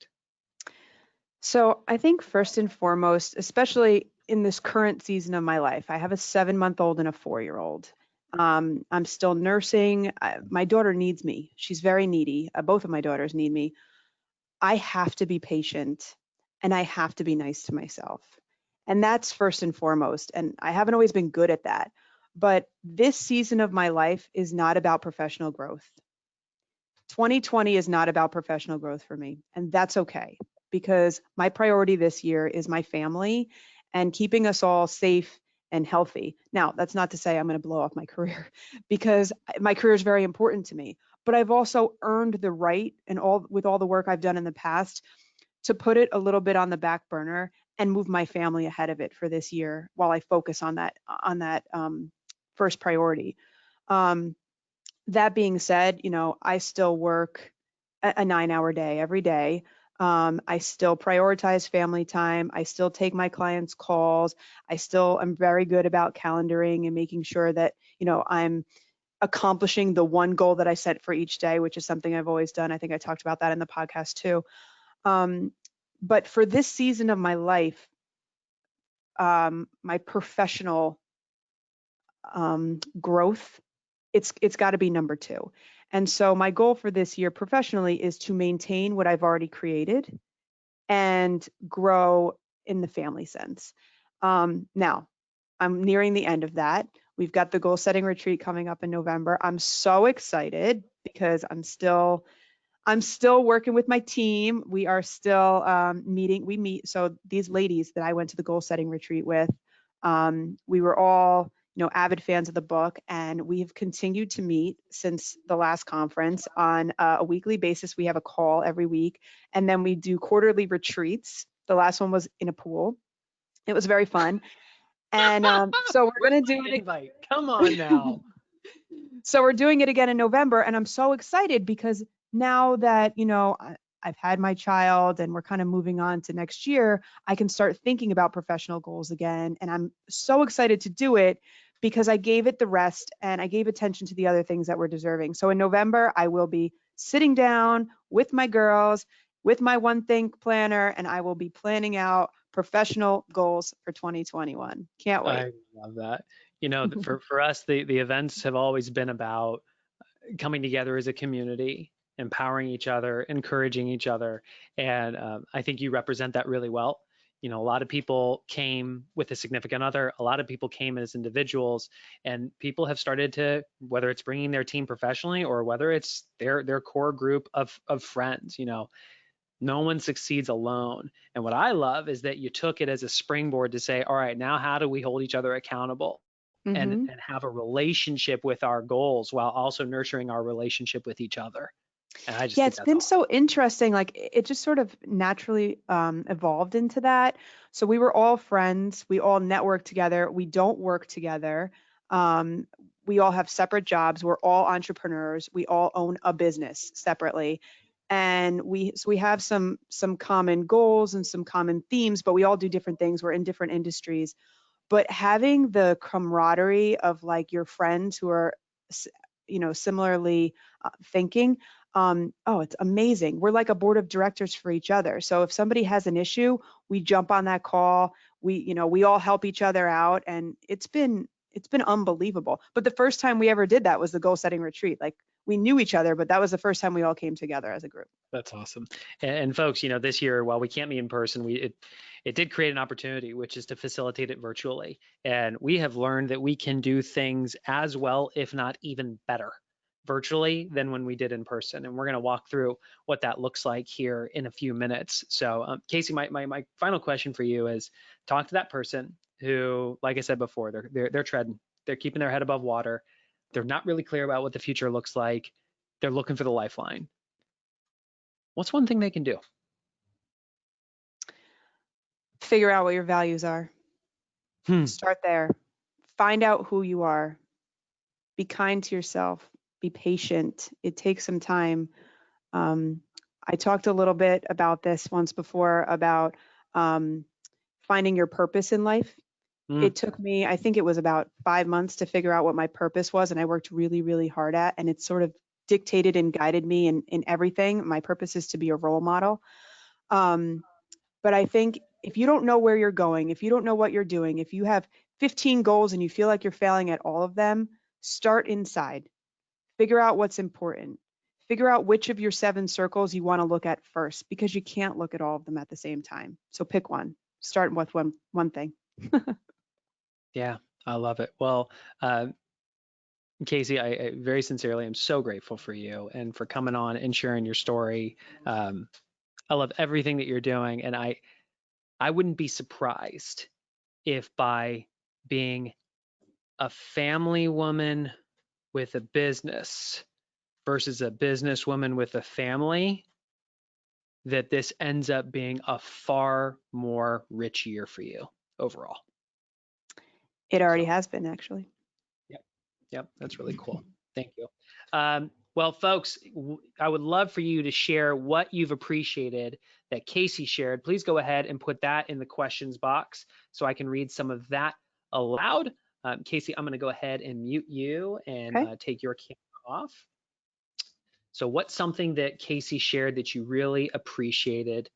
[SPEAKER 4] So I think first and foremost, especially in this current season of my life, I have a 7-month-old and a 4-year-old. I'm still nursing. My daughter needs me. She's very needy. Both of my daughters need me. I have to be patient and I have to be nice to myself. And that's first and foremost. And I haven't always been good at that. But this season of my life is not about professional growth. 2020 is not about professional growth for me. And that's okay, because my priority this year is my family and keeping us all safe and healthy. Now, that's not to say I'm going to blow off my career, because my career is very important to me. But I've also earned the right, and with all the work I've done in the past, to put it a little bit on the back burner and move my family ahead of it for this year while I focus on that first priority. That being said, I still work a 9-hour day every day. I still prioritize family time. I still take my clients' calls. I'm very good about calendaring and making sure that, I'm accomplishing the one goal that I set for each day, which is something I've always done. I think I talked about that in the podcast too. But for this season of my life, my professional growth, it's got to be number 2. And so my goal for this year professionally is to maintain what I've already created and grow in the family sense. Now, I'm nearing the end of that. We've got the goal setting retreat coming up in November. I'm so excited because I'm still working with my team. We are still meeting. We meet. So these ladies that I went to the goal setting retreat with, we were all, avid fans of the book, and we have continued to meet since the last conference on a weekly basis. We have a call every week, and then we do quarterly retreats. The last one was in a pool. It was very fun. And so we're going to do it.
[SPEAKER 1] Invite. Come on now.
[SPEAKER 4] So we're doing it again in November, and I'm so excited because now that, I've had my child and we're kind of moving on to next year, I can start thinking about professional goals again. And I'm so excited to do it because I gave it the rest and I gave attention to the other things that were deserving. So in November, I will be sitting down with my girls, with my One Think planner, and I will be planning out professional goals for 2021. Can't wait.
[SPEAKER 1] I love that. For us, the events have always been about coming together as a community, empowering each other, encouraging each other. And I think you represent that really well. A lot of people came with a significant other. A lot of people came as individuals, and people have started to, whether it's bringing their team professionally or whether it's their core group of friends, no one succeeds alone. And what I love is that you took it as a springboard to say, all right, now how do we hold each other accountable? And have a relationship with our goals while also nurturing our relationship with each other. And I just think
[SPEAKER 4] it's been so interesting. Like it just sort of naturally evolved into that. So we were all friends. We all networked together. We don't work together. We all have separate jobs. We're all entrepreneurs. We all own a business separately. And we have some common goals and some common themes, but we all do different things. We're in different industries. But having the camaraderie of like your friends who are, similarly thinking, it's amazing. We're like a board of directors for each other. So if somebody has an issue, we jump on that call. We all help each other out, and it's been unbelievable. But the first time we ever did that was the goal setting retreat. Like we knew each other, but that was the first time we all came together as a group.
[SPEAKER 1] That's awesome. And folks, this year, while we can't meet in person, it did create an opportunity, which is to facilitate it virtually. And we have learned that we can do things as well, if not even better, virtually than when we did in person. And we're going to walk through what that looks like here in a few minutes. So Casey, my final question for you is, talk to that person who, like I said before, they're treading, they're keeping their head above water. They're not really clear about what the future looks like. They're looking for the lifeline. What's one thing they can do?
[SPEAKER 4] Figure out what your values are. Start there. Find out who you are. Be kind to yourself. Be patient. It takes some time. I talked a little bit about this once before about finding your purpose in life. It took me, I think it was about 5 months to figure out what my purpose was, and I worked really, really hard at, and it sort of dictated and guided me in everything. My purpose is to be a role model. But I think if you don't know where you're going, if you don't know what you're doing, if you have 15 goals and you feel like you're failing at all of them, start inside. Figure out what's important. Figure out which of your 7 circles you want to look at first, because you can't look at all of them at the same time. So pick one. Start with one thing.
[SPEAKER 1] Yeah, I love it. Well, Casey, I very sincerely am so grateful for you and for coming on and sharing your story. I love everything that you're doing, and I wouldn't be surprised if by being a family woman with a business versus a businesswoman with a family, that this ends up being a far more rich year for you overall.
[SPEAKER 4] It already has been, actually.
[SPEAKER 1] Yep, that's really cool. Thank you. Well, folks, I would love for you to share what you've appreciated that Casey shared. Please go ahead and put that in the questions box so I can read some of that aloud. Casey, I'm going to go ahead and mute you and take your camera off. So what's something that Casey shared that you really appreciated?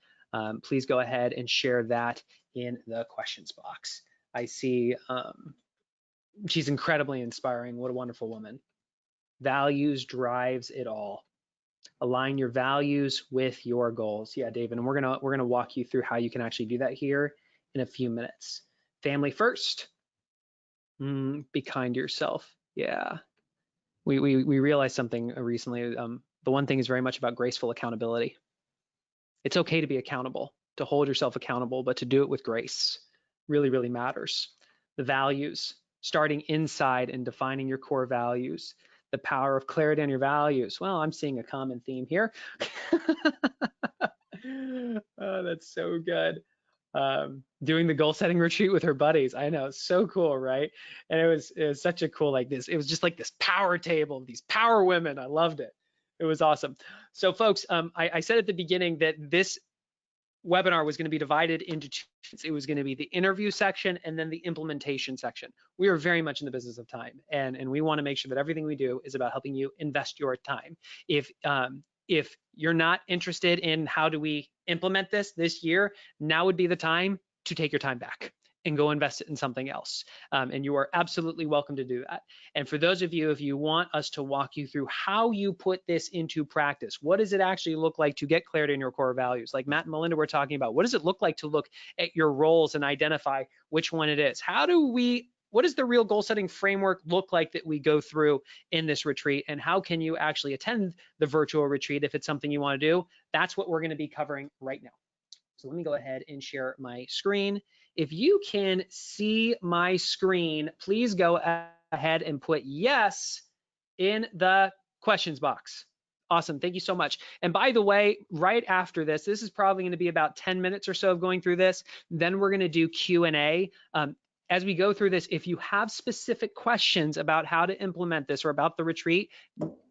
[SPEAKER 1] Please go ahead and share that in the questions box. I see she's incredibly inspiring. What a wonderful woman. Values drives it all. Align your values with your goals. Yeah, David, and we're gonna walk you through how you can actually do that here in a few minutes. Family first. Be kind to yourself. Yeah. We realized something recently. The one thing is very much about graceful accountability. It's okay to be accountable, to hold yourself accountable, but to do it with grace really, really matters. The values, starting inside and defining your core values. The power of clarity on your values. Well, I'm seeing a common theme here. Oh, that's so good. Doing the goal setting retreat with her buddies. I know, it's so cool, right? And it was such a cool, like this, it was just like this power table, these power women. I loved it. It was awesome. So folks, I said at the beginning that this webinar was going to be divided into 2. It was going to be the interview section and then the implementation section. We are very much in the business of time, and we want to make sure that everything we do is about helping you invest your time. If you're not interested in how do we implement this year, now would be the time to take your time back and go invest it in something else. And you are absolutely welcome to do that. And for those of you, if you want us to walk you through how you put this into practice, what does it actually look like to get clarity in your core values? Like Matt and Melinda were talking about, what does it look like to look at your roles and identify which one it is? What does the real goal setting framework look like that we go through in this retreat? And how can you actually attend the virtual retreat if it's something you want to do? That's what we're going to be covering right now. So let me go ahead and share my screen. If you can see my screen, please go ahead and put yes in the questions box. Awesome, thank you so much. And by the way, right after this is probably going to be about 10 minutes or so of going through this. Then we're going to do Q&A. As we go through this, if you have specific questions about how to implement this or about the retreat,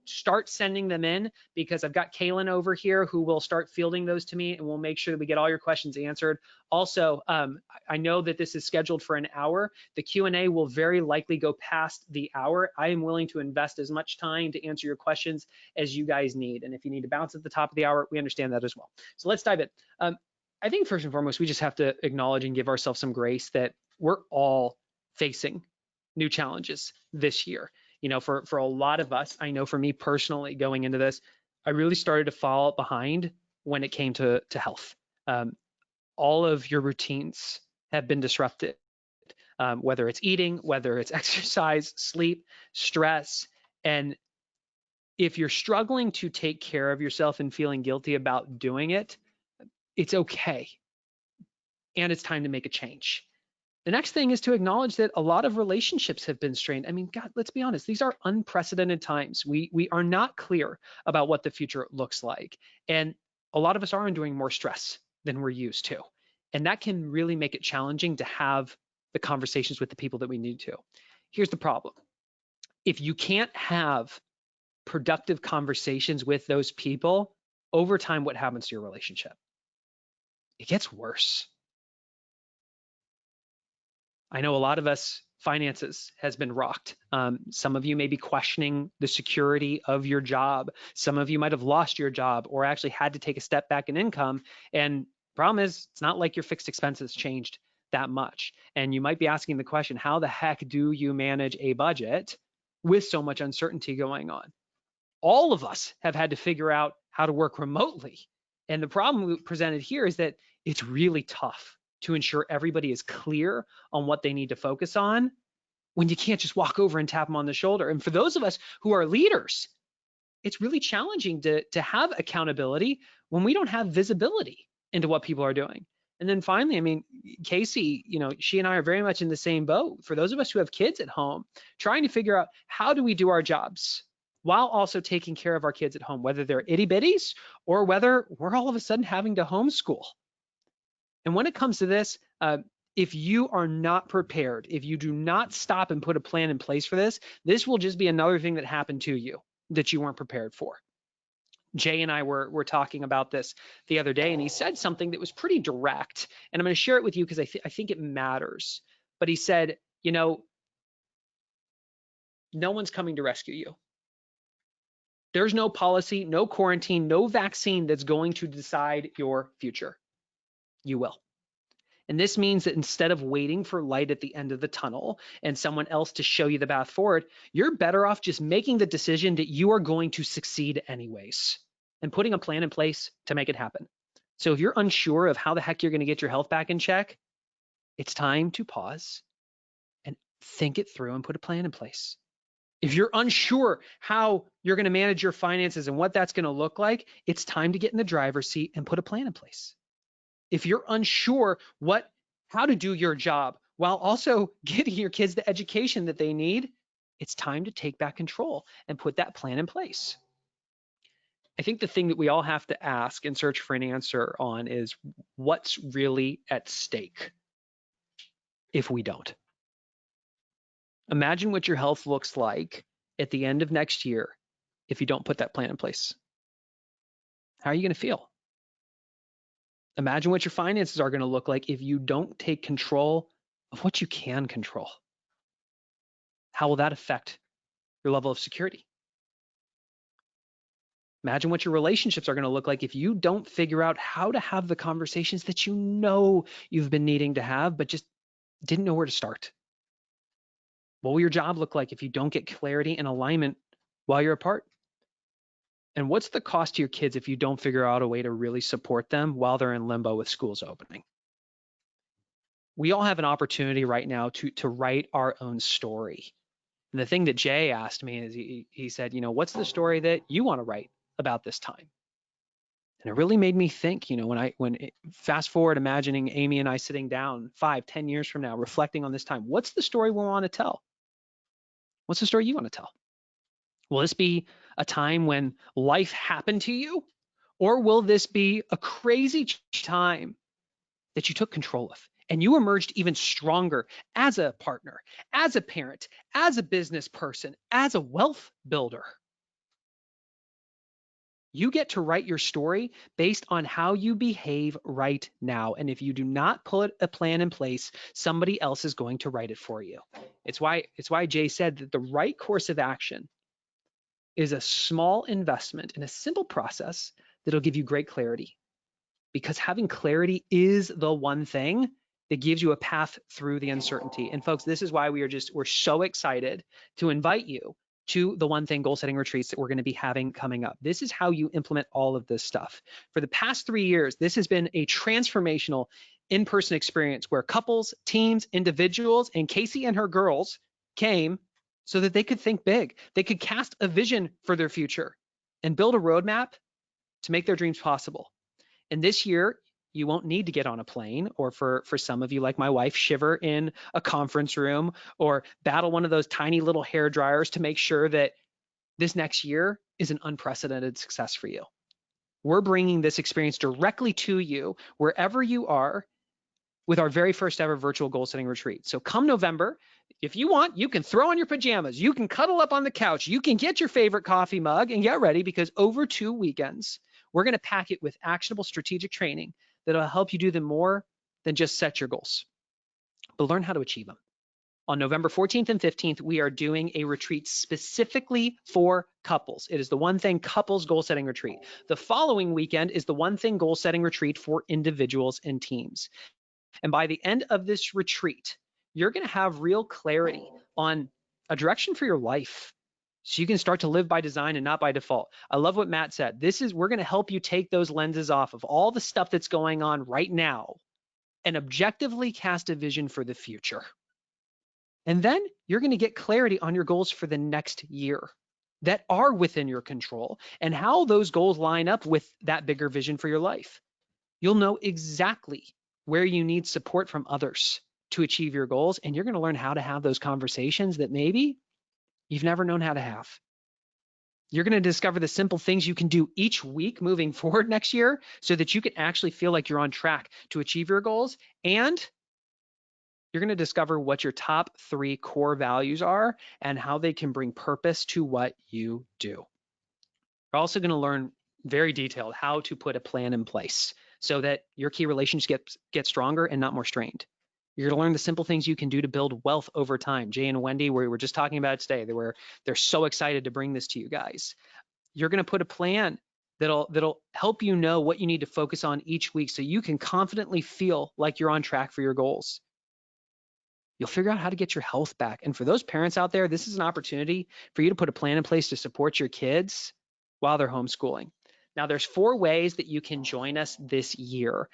[SPEAKER 1] start sending them in, because I've got Kaylin over here who will start fielding those to me, and we'll make sure that we get all your questions answered. Also, I know that this is scheduled for an hour. The Q&A will very likely go past the hour. I am willing to invest as much time to answer your questions as you guys need. And if you need to bounce at the top of the hour, we understand that as well. So let's dive in. I think first and foremost, we just have to acknowledge and give ourselves some grace that we're all facing new challenges this year. You know, for a lot of us, I know for me personally going into this, I really started to fall behind when it came to health. All of your routines have been disrupted, whether it's eating, whether it's exercise, sleep, stress, and if you're struggling to take care of yourself and feeling guilty about doing it, it's okay. And it's time to make a change. The next thing is to acknowledge that a lot of relationships have been strained. I mean, God, let's be honest, these are unprecedented times. We are not clear about what the future looks like. And a lot of us are enduring more stress than we're used to. And that can really make it challenging to have the conversations with the people that we need to. Here's the problem. If you can't have productive conversations with those people, over time, what happens to your relationship? It gets worse. I know a lot of us, finances has been rocked. Some of you may be questioning the security of your job. Some of you might have lost your job or actually had to take a step back in income. And problem is, it's not like your fixed expenses changed that much. And you might be asking the question, how the heck do you manage a budget with so much uncertainty going on? All of us have had to figure out how to work remotely. And the problem we presented here is that it's really tough to ensure everybody is clear on what they need to focus on when you can't just walk over and tap them on the shoulder. And for those of us who are leaders, it's really challenging to have accountability when we don't have visibility into what people are doing. And then finally, I mean, Casey, she and I are very much in the same boat. For those of us who have kids at home, trying to figure out how do we do our jobs while also taking care of our kids at home, whether they're itty bitties or whether we're all of a sudden having to homeschool. And when it comes to this, if you are not prepared, if you do not stop and put a plan in place for this, this will just be another thing that happened to you that you weren't prepared for. Jay and I were talking about this the other day, and he said something that was pretty direct, and I'm going to share it with you because I think it matters. But he said, no one's coming to rescue you. There's no policy, no quarantine, no vaccine that's going to decide your future. You will. And this means that instead of waiting for light at the end of the tunnel and someone else to show you the path forward, you're better off just making the decision that you are going to succeed anyways and putting a plan in place to make it happen. So if you're unsure of how the heck you're going to get your health back in check, it's time to pause and think it through and put a plan in place. If you're unsure how you're going to manage your finances and what that's going to look like, it's time to get in the driver's seat and put a plan in place. If you're unsure how to do your job while also getting your kids the education that they need, it's time to take back control and put that plan in place. I think the thing that we all have to ask and search for an answer on is what's really at stake if we don't. Imagine what your health looks like at the end of next year if you don't put that plan in place. How are you going to feel? Imagine what your finances are going to look like if you don't take control of what you can control. How will that affect your level of security? Imagine what your relationships are going to look like if you don't figure out how to have the conversations that you know you've been needing to have, but just didn't know where to start. What will your job look like if you don't get clarity and alignment while you're apart? And what's the cost to your kids if you don't figure out a way to really support them while they're in limbo with schools opening? We all have an opportunity right now to write our own story. And the thing that Jay asked me is he said, what's the story that you want to write about this time? And it really made me think, fast forward, imagining Amy and I sitting down 5-10 years from now, reflecting on this time, what's the story we want to tell? What's the story you want to tell? Will this be a time when life happened to you? Or will this be a crazy time that you took control of and you emerged even stronger as a partner, as a parent, as a business person, as a wealth builder? You get to write your story based on how you behave right now. And if you do not put a plan in place, somebody else is going to write it for you. It's why Jay said that the right course of action is a small investment in a simple process that'll give you great clarity. Because having clarity is the one thing that gives you a path through the uncertainty. And folks, this is why we're so excited to invite you to the One Thing goal setting retreats that we're going to be having coming up. This is how you implement all of this stuff. For the past 3 years, this has been a transformational in-person experience where couples, teams, individuals, and Casey and her girls came so that they could think big. They could cast a vision for their future and build a roadmap to make their dreams possible. And this year, you won't need to get on a plane, or for some of you, like my wife, shiver in a conference room or battle one of those tiny little hair dryers to make sure that this next year is an unprecedented success for you. We're bringing this experience directly to you wherever you are with our very first ever virtual goal setting retreat. So come November, if you want, you can throw on your pajamas, you can cuddle up on the couch, you can get your favorite coffee mug and get ready, because over 2 weekends, we're going to pack it with actionable strategic training that'll help you do them more than just set your goals, but learn how to achieve them. On November 14th and 15th, we are doing a retreat specifically for couples. It is the One Thing Couples Goal Setting Retreat. The following weekend is the One Thing Goal Setting Retreat for individuals and teams. And by the end of this retreat, you're going to have real clarity on a direction for your life, so you can start to live by design and not by default. I love what Matt said. We're going to help you take those lenses off of all the stuff that's going on right now and objectively cast a vision for the future. And then you're going to get clarity on your goals for the next year that are within your control and how those goals line up with that bigger vision for your life. You'll know exactly where you need support from others to achieve your goals, and you're going to learn how to have those conversations that maybe you've never known how to have. You're going to discover the simple things you can do each week moving forward next year so that you can actually feel like you're on track to achieve your goals. And you're going to discover what your top 3 core values are and how they can bring purpose to what you do. You're also going to learn very detailed how to put a plan in place so that your key relationships get stronger and not more strained. You're going to learn the simple things you can do to build wealth over time. Jay and Wendy, we were just talking about it today. They're so excited to bring this to you guys. You're going to put a plan that'll help you know what you need to focus on each week so you can confidently feel like you're on track for your goals. You'll figure out how to get your health back. And for those parents out there, this is an opportunity for you to put a plan in place to support your kids while they're homeschooling. Now, there's 4 ways that you can join us this year.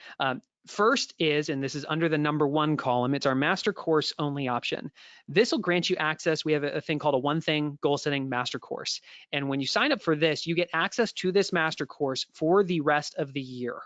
[SPEAKER 1] First is, and this is under the number 1 column, it's our master course only option. This will grant you access. We have a thing called a One Thing Goal Setting Master Course. And when you sign up for this, you get access to this master course for the rest of the year.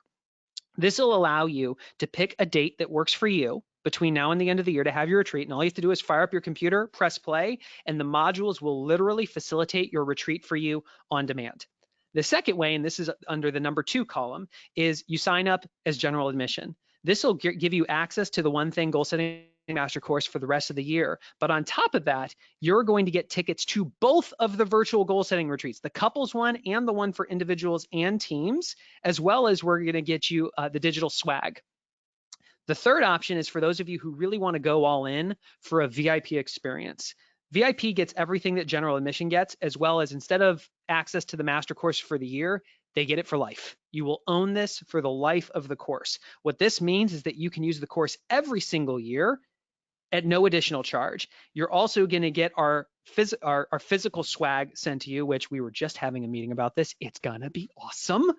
[SPEAKER 1] This will allow you to pick a date that works for you between now and the end of the year to have your retreat. And all you have to do is fire up your computer, press play, and the modules will literally facilitate your retreat for you on demand. The second way, and this is under the number 2 column, is you sign up as general admission. This will give you access to the One Thing Goal Setting Master Course for the rest of the year. But on top of that, you're going to get tickets to both of the virtual goal setting retreats, the couples one and the one for individuals and teams, as well as we're going to get you the digital swag. The third option is for those of you who really want to go all in for a VIP experience. VIP gets everything that general admission gets, as well as, instead of access to the master course for the year, they get it for life. You will own this for the life of the course. What this means is that you can use the course every single year at no additional charge. You're also going to get our physical swag sent to you, which we were just having a meeting about this. It's going to be awesome.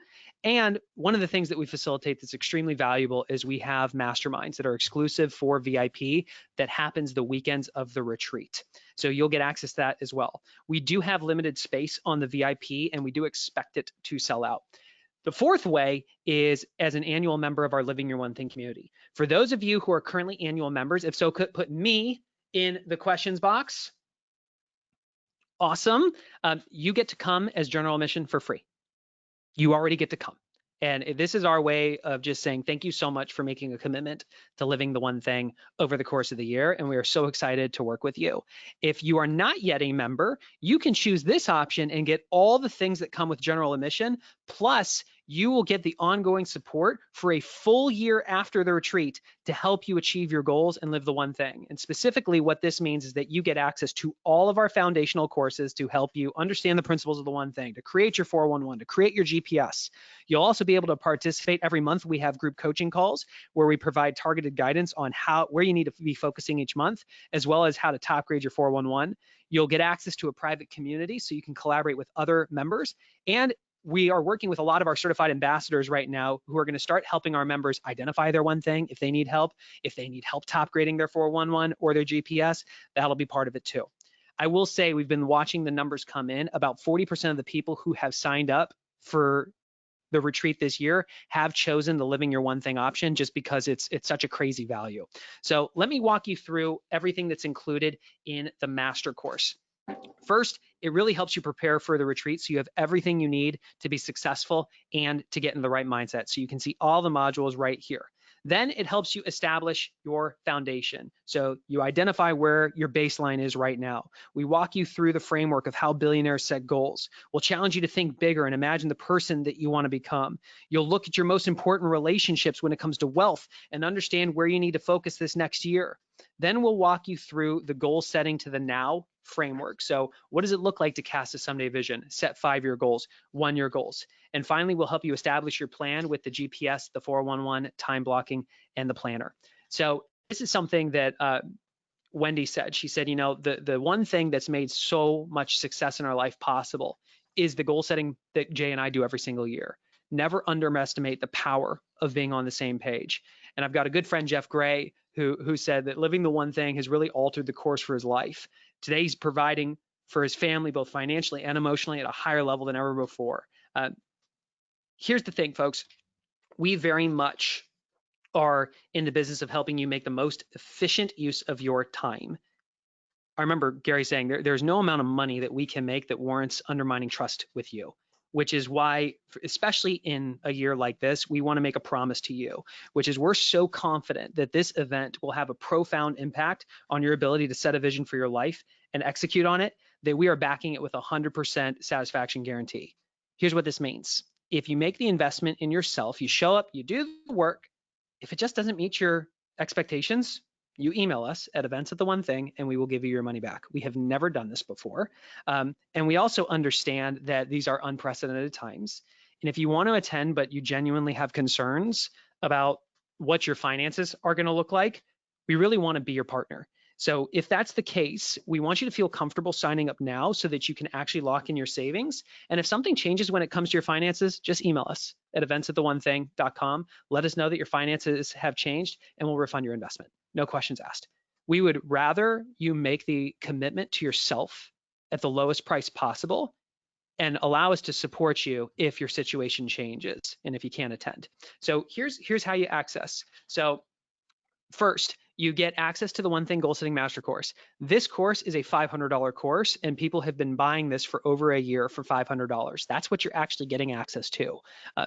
[SPEAKER 1] And one of the things that we facilitate that's extremely valuable is we have masterminds that are exclusive for VIP that happens the weekends of the retreat. So you'll get access to that as well. We do have limited space on the VIP, and we do expect it to sell out. The fourth way is as an annual member of our Living Your One Thing community. For those of you who are currently annual members, if so, could put me in the questions box. Awesome. You get to come as general admission for free. You already get to come. And this is our way of just saying thank you so much for making a commitment to living the one thing over the course of the year. And we are so excited to work with you. If you are not yet a member, you can choose this option and get all the things that come with general admission. Plus, you will get the ongoing support for a full year after the retreat to help you achieve your goals and live the one thing. And specifically, what this means is that you get access to all of our foundational courses to help you understand the principles of the one thing, to create your 411, to create your GPS. You'll also be able to participate every month. We have group coaching calls where we provide targeted guidance on where you need to be focusing each month, as well as how to top grade your 411. You'll get access to a private community so you can collaborate with other members. And we are working with a lot of our certified ambassadors right now who are going to start helping our members identify their one thing. If they need help top grading their 411 or their GPS, that'll be part of it too. I will say we've been watching the numbers come in. About 40% of the people who have signed up for the retreat this year have chosen the living your one thing option just because it's such a crazy value. So let me walk you through everything that's included in the master course. First, it really helps you prepare for the retreat so you have everything you need to be successful and to get in the right mindset. So you can see all the modules right here. Then it helps you establish your foundation. So you identify where your baseline is right now. We walk you through the framework of how billionaires set goals. We'll challenge you to think bigger and imagine the person that you want to become. You'll look at your most important relationships when it comes to wealth and understand where you need to focus this next year. Then we'll walk you through the goal setting to the now framework. So what does it look like to cast a someday vision, set 5-year goals, 1-year goals? And finally, we'll help you establish your plan with the GPS, the 411, time blocking, and the planner. So this is something that Wendy said. She said, you know, the one thing that's made so much success in our life possible is the goal setting that Jay and I do every single year. Never underestimate the power of being on the same page. And I've got a good friend, Jeff Gray, who said that living the one thing has really altered the course for his life. Today, he's providing for his family, both financially and emotionally, at a higher level than ever before. Here's the thing, folks. We very much are in the business of helping you make the most efficient use of your time. I remember Gary saying there's no amount of money that we can make that warrants undermining trust with you, which is why, especially in a year like this, we want to make a promise to you, which is we're so confident that this event will have a profound impact on your ability to set a vision for your life and execute on it, that we are backing it with a 100% satisfaction guarantee. Here's what this means. If you make the investment in yourself, you show up, you do the work, if it just doesn't meet your expectations, you email us at events@theonething and we will give you your money back. We have never done this before. And we also understand that these are unprecedented times. And if you want to attend, but you genuinely have concerns about what your finances are going to look like, we really want to be your partner. So if that's the case, we want you to feel comfortable signing up now so that you can actually lock in your savings. And if something changes when it comes to your finances, just email us at events@theonething.com. Let us know that your finances have changed and we'll refund your investment. No questions asked. We would rather you make the commitment to yourself at the lowest price possible and allow us to support you if your situation changes and if you can't attend. So here's how you access. So first, you get access to the One Thing Goal Setting Master Course. This course is a $500 course, and people have been buying this for over a year for $500. That's what you're actually getting access to.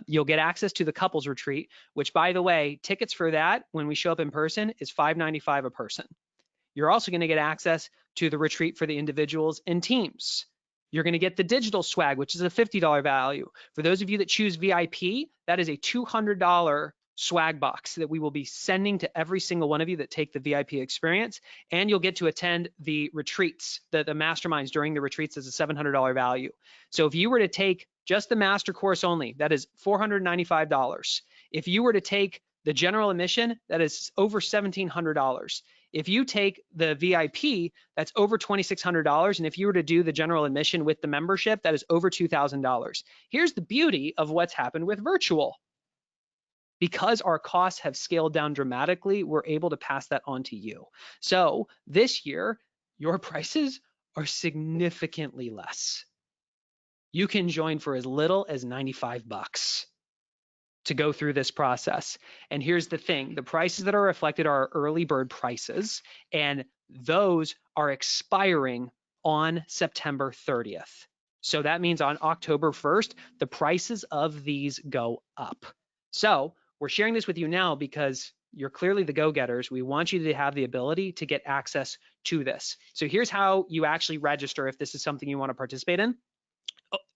[SPEAKER 1] You'll get access to the couples retreat, which, by the way, tickets for that when we show up in person is $595 a person. You're also going to get access to the retreat for the individuals and teams. You're going to get the digital swag, which is a $50 value. For those of you that choose VIP, that is a $200 swag box that we will be sending to every single one of you that take the VIP experience, and you'll get to attend the retreats, the masterminds during the retreats as a $700 value. So if you were to take just the master course only, that is $495. If you were to take the general admission, that is over $1,700. If you take the VIP, that's over $2,600. And if you were to do the general admission with the membership, that is over $2,000. Here's the beauty of what's happened with virtual. Because our costs have scaled down dramatically, we're able to pass that on to you. So this year, your prices are significantly less. You can join for as little as $95 to go through this process. And here's the thing, the prices that are reflected are early bird prices, and those are expiring on September 30th. So that means on October 1st, the prices of these go up. So we're sharing this with you now because you're clearly the go-getters. We want you to have the ability to get access to this. So here's how you actually register if this is something you want to participate in.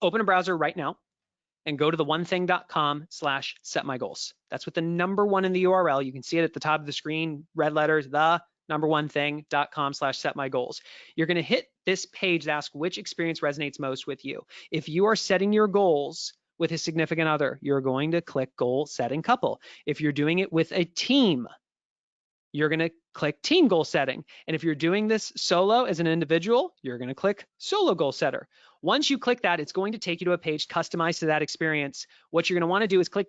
[SPEAKER 1] Open a browser right now and go to theonething.com/setmygoals. That's with the number one in the URL. You can see it at the top of the screen, red letters, the_onething.com/setmygoals. You're going to hit this page to ask which experience resonates most with you. If you are setting your goals with a significant other, you're going to click goal setting couple. If you're doing it with a team, you're going to click team goal setting. And if you're doing this solo as an individual, you're going to click solo goal setter. Once you click that, it's going to take you to a page customized to that experience. What you're going to want to do is click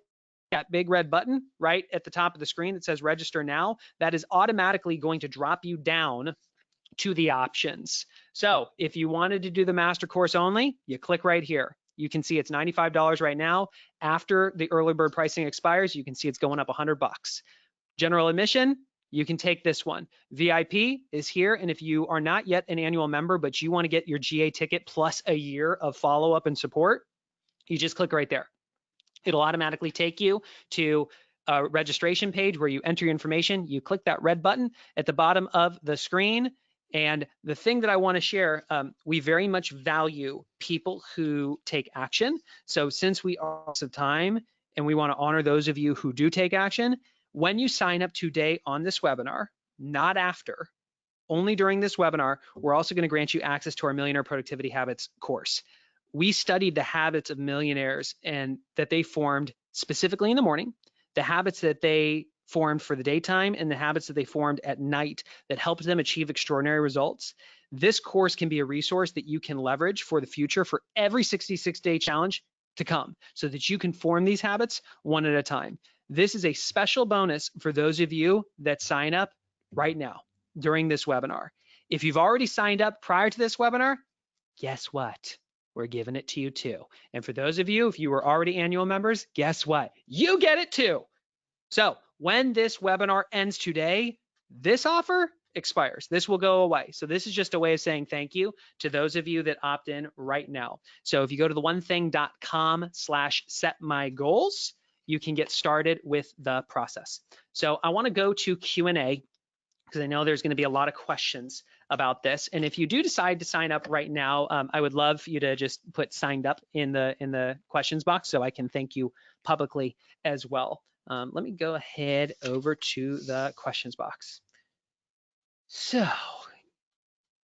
[SPEAKER 1] that big red button right at the top of the screen that says register now. That is automatically going to drop you down to the options. So if you wanted to do the master course only, you click right here. You can see it's $95 right now. After the early bird pricing expires, you can see it's going up $100. General admission, you can take this one. VIP is here, and if you are not yet an annual member, but you want to get your GA ticket plus a year of follow-up and support, you just click right there. It'll automatically take you to a registration page where you enter your information. You click that red button at the bottom of the screen. And the thing that I want to share, we very much value people who take action. So since we are out of time and we want to honor those of you who do take action, when you sign up today on this webinar, not after, only during this webinar, we're also going to grant you access to our Millionaire Productivity Habits course. We studied the habits of millionaires and that they formed specifically in the morning, the habits that they formed for the daytime, and the habits that they formed at night that helped them achieve extraordinary results. This course can be a resource that you can leverage for the future for every 66-day challenge to come so that you can form these habits one at a time. This is a special bonus for those of you that sign up right now during this webinar. If you've already signed up prior to this webinar, guess what? We're giving it to you too. And for those of you, if you were already annual members, guess what? You get it too. So when this webinar ends today, this offer expires. This will go away. So this is just a way of saying thank you to those of you that opt in right now. So if you go to theonething.com/setmygoals, you can get started with the process. So I want to go to Q&A because I know there's going to be a lot of questions about this. And if you do decide to sign up right now, I would love you to just put signed up in the questions box so I can thank you publicly as well. Let me go ahead over to the questions box. So,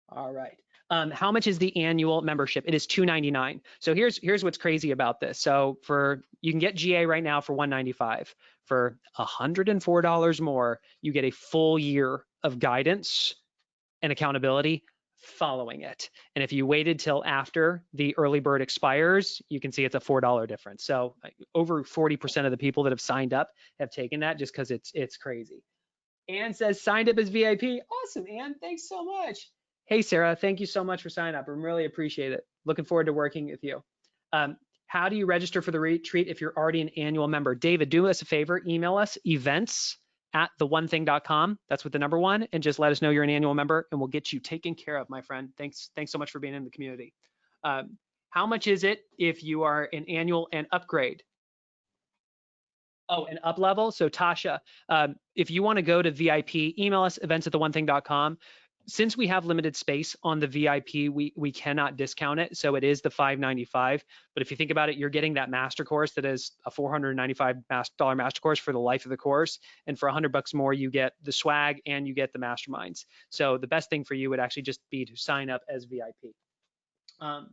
[SPEAKER 1] all right. How much is the annual membership? It is $299. So here's what's crazy about this. So you can get GA right now for $195. For $104 more, you get a full year of guidance and accountability following it. And if you waited till after the early bird expires, you can see it's a $4 difference. So over 40% of the people that have signed up have taken that just because it's crazy. Ann says signed up as VIP. Awesome, Ann. Thanks so much. Hey, Sarah, thank you so much for signing up. I really appreciate it. Looking forward to working with you. How do you register for the retreat if you're already an annual member? David, do us a favor, email us events@theonething.com. That's with the number 1, and just let us know you're an annual member and we'll get you taken care of, my friend. Thanks so much for being in the community. How much is it if you are an annual and upgrade? Oh, and up level. So Tasha, if you want to go to VIP, email us events@theonething.com. Since we have limited space on the VIP, we cannot discount it. So it is the $595. But if you think about it, you're getting that master course that is a $495 master course for the life of the course. And for $100 more, you get the swag and you get the masterminds. So the best thing for you would actually just be to sign up as VIP. How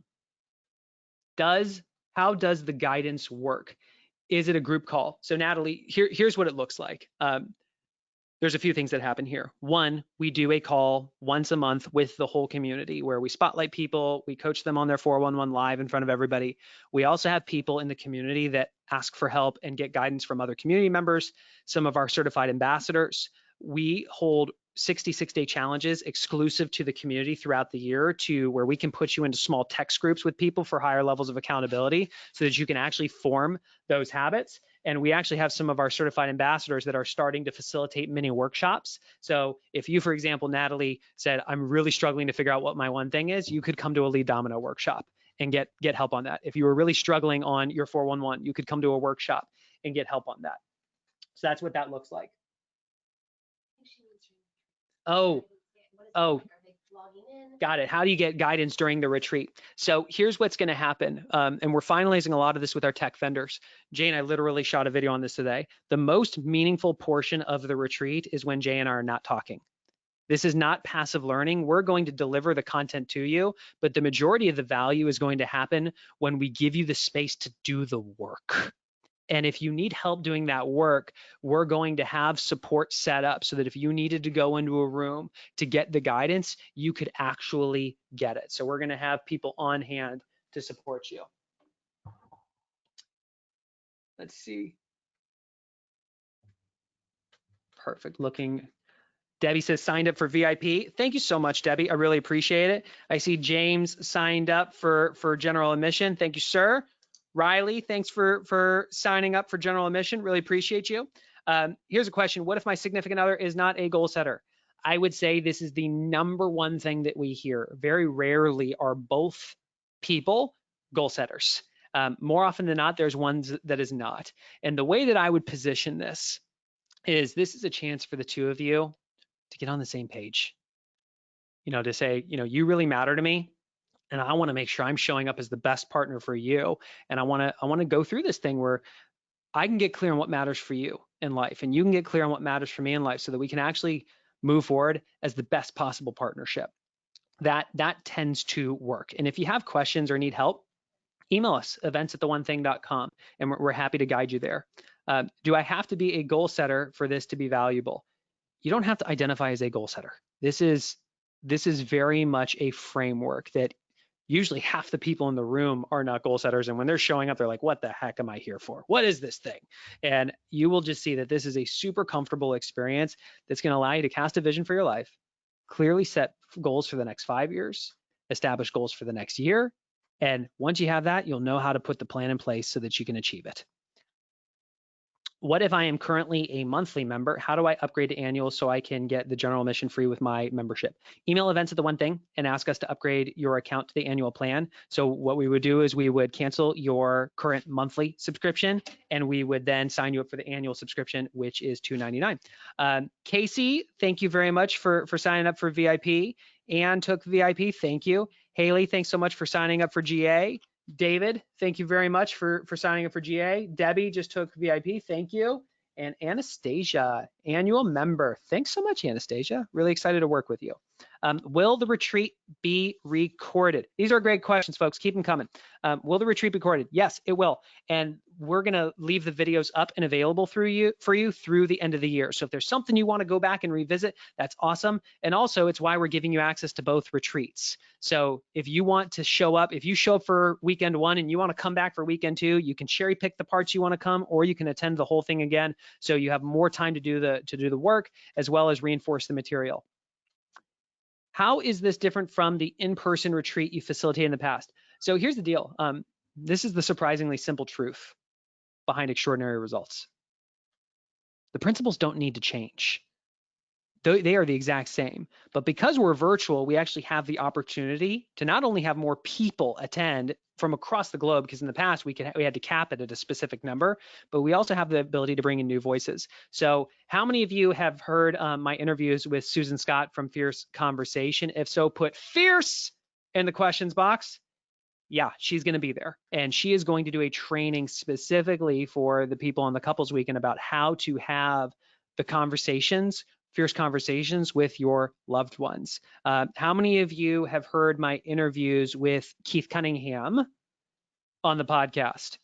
[SPEAKER 1] does the guidance work? Is it a group call? So Natalie, here's what it looks like. There's a few things that happen here. One, we do a call once a month with the whole community where we spotlight people, we coach them on their 411 live in front of everybody. We also have people in the community that ask for help and get guidance from other community members, some of our certified ambassadors. We hold 66-day challenges exclusive to the community throughout the year to where we can put you into small text groups with people for higher levels of accountability so that you can actually form those habits. And we actually have some of our certified ambassadors that are starting to facilitate mini workshops. So if you, for example, Natalie said, I'm really struggling to figure out what my one thing is, you could come to a lead domino workshop and get help on that. If you were really struggling on your 411, you could come to a workshop and get help on that. So that's what that looks like. Oh, got it. How do you get guidance during the retreat? So here's what's going to happen. And we're finalizing a lot of this with our tech vendors. Jay and I literally shot a video on this today. The most meaningful portion of the retreat is when Jay and I are not talking. This is not passive learning. We're going to deliver the content to you, but the majority of the value is going to happen when we give you the space to do the work. And if you need help doing that work, we're going to have support set up so that if you needed to go into a room to get the guidance, you could actually get it. So we're going to have people on hand to support you. Let's see. Perfect. Looking Debbie says signed up for VIP. Thank you so much, Debbie. I really appreciate it. I see James signed up for general admission. Thank you, sir. Riley, thanks for signing up for general admission. Really appreciate you. Here's a question. What if my significant other is not a goal setter? I would say this is the number one thing that we hear. Very rarely are both people goal setters. More often than not, there's one that is not. And the way that I would position this is a chance for the two of you to get on the same page. You know, to say, you know, you really matter to me, and I want to make sure I'm showing up as the best partner for you. And I want to go through this thing where I can get clear on what matters for you in life, and you can get clear on what matters for me in life, so that we can actually move forward as the best possible partnership. That tends to work. And if you have questions or need help, email us, events@theonething.com, and we're happy to guide you there. Do I have to be a goal setter for this to be valuable? You don't have to identify as a goal setter. This is very much a framework that usually half the people in the room are not goal setters. And when they're showing up, they're like, what the heck am I here for? What is this thing? And you will just see that this is a super comfortable experience that's going to allow you to cast a vision for your life, clearly set goals for the next 5 years, establish goals for the next year. And once you have that, you'll know how to put the plan in place so that you can achieve it. What if I am currently a monthly member? How do I upgrade to annual so I can get the general admission free with my membership? Email events@theonething and ask us to upgrade your account to the annual plan. So what we would do is we would cancel your current monthly subscription, and we would then sign you up for the annual subscription, which is $299. Casey, thank you very much for signing up for VIP. Anne took VIP, thank you. Haley, thanks so much for signing up for GA. David, thank you very much for signing up for GA. Debbie just took VIP, thank you. And Anastasia, annual member. Thanks so much, Anastasia. Really excited to work with you. Will the retreat be recorded? These are great questions, folks. Keep them coming. Will the retreat be recorded? Yes, it will. And we're going to leave the videos up and available for you through the end of the year. So if there's something you want to go back and revisit, that's awesome. And also, it's why we're giving you access to both retreats. So if you want to show up, if you show up for weekend 1 and you want to come back for weekend 2, you can cherry pick the parts you want to come, or you can attend the whole thing again. So you have more time to do the work as well as reinforce the material. How is this different from the in-person retreat you facilitated in the past? So here's the deal. This is the surprisingly simple truth behind extraordinary results. The principles don't need to change. They are the exact same. But because we're virtual, we actually have the opportunity to not only have more people attend from across the globe, because in the past we had to cap it at a specific number, but we also have the ability to bring in new voices. So how many of you have heard my interviews with Susan Scott from Fierce Conversation? If so, put fierce in the questions box. Yeah, she's going to be there, and she is going to do a training specifically for the people on the Couples Weekend about how to have the conversations, fierce conversations with your loved ones. How many of you have heard my interviews with Keith Cunningham on the podcast?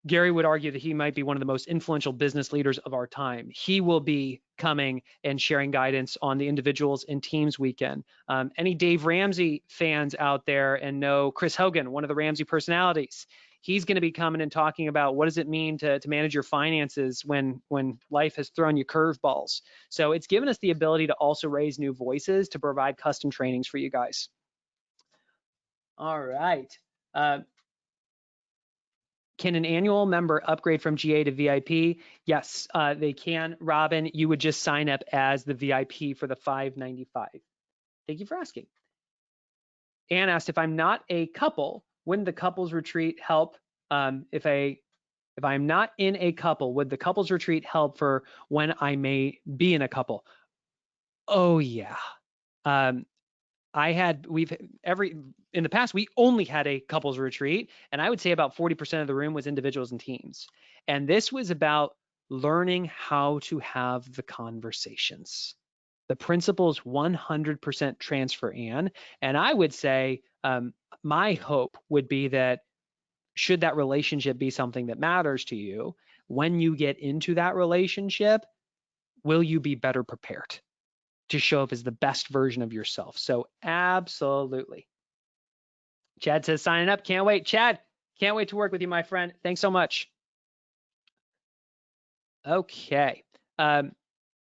[SPEAKER 1] Gary would argue that he might be one of the most influential business leaders of our time. He will be coming and sharing guidance on the individuals and teams weekend. Any Dave Ramsey fans out there and know Chris Hogan, one of the Ramsey personalities, he's going to be coming and talking about what does it mean to manage your finances when life has thrown you curveballs. So it's given us the ability to also raise new voices to provide custom trainings for you guys. All right. Can an annual member upgrade from GA to VIP? Yes, they can. Robin, you would just sign up as the VIP for the $595. Thank you for asking. Anne asked, if I'm not a couple, wouldn't the couples retreat help? If I'm not in a couple, would the couples retreat help for when I may be in a couple? Oh yeah. In the past, we only had a couples retreat, and I would say about 40% of the room was individuals and teams. And this was about learning how to have the conversations. The principles 100% transfer, Anne. And I would say my hope would be that should that relationship be something that matters to you, when you get into that relationship, will you be better prepared to show up as the best version of yourself? So absolutely. Chad says, signing up, can't wait. Chad, can't wait to work with you, my friend. Thanks so much. Okay.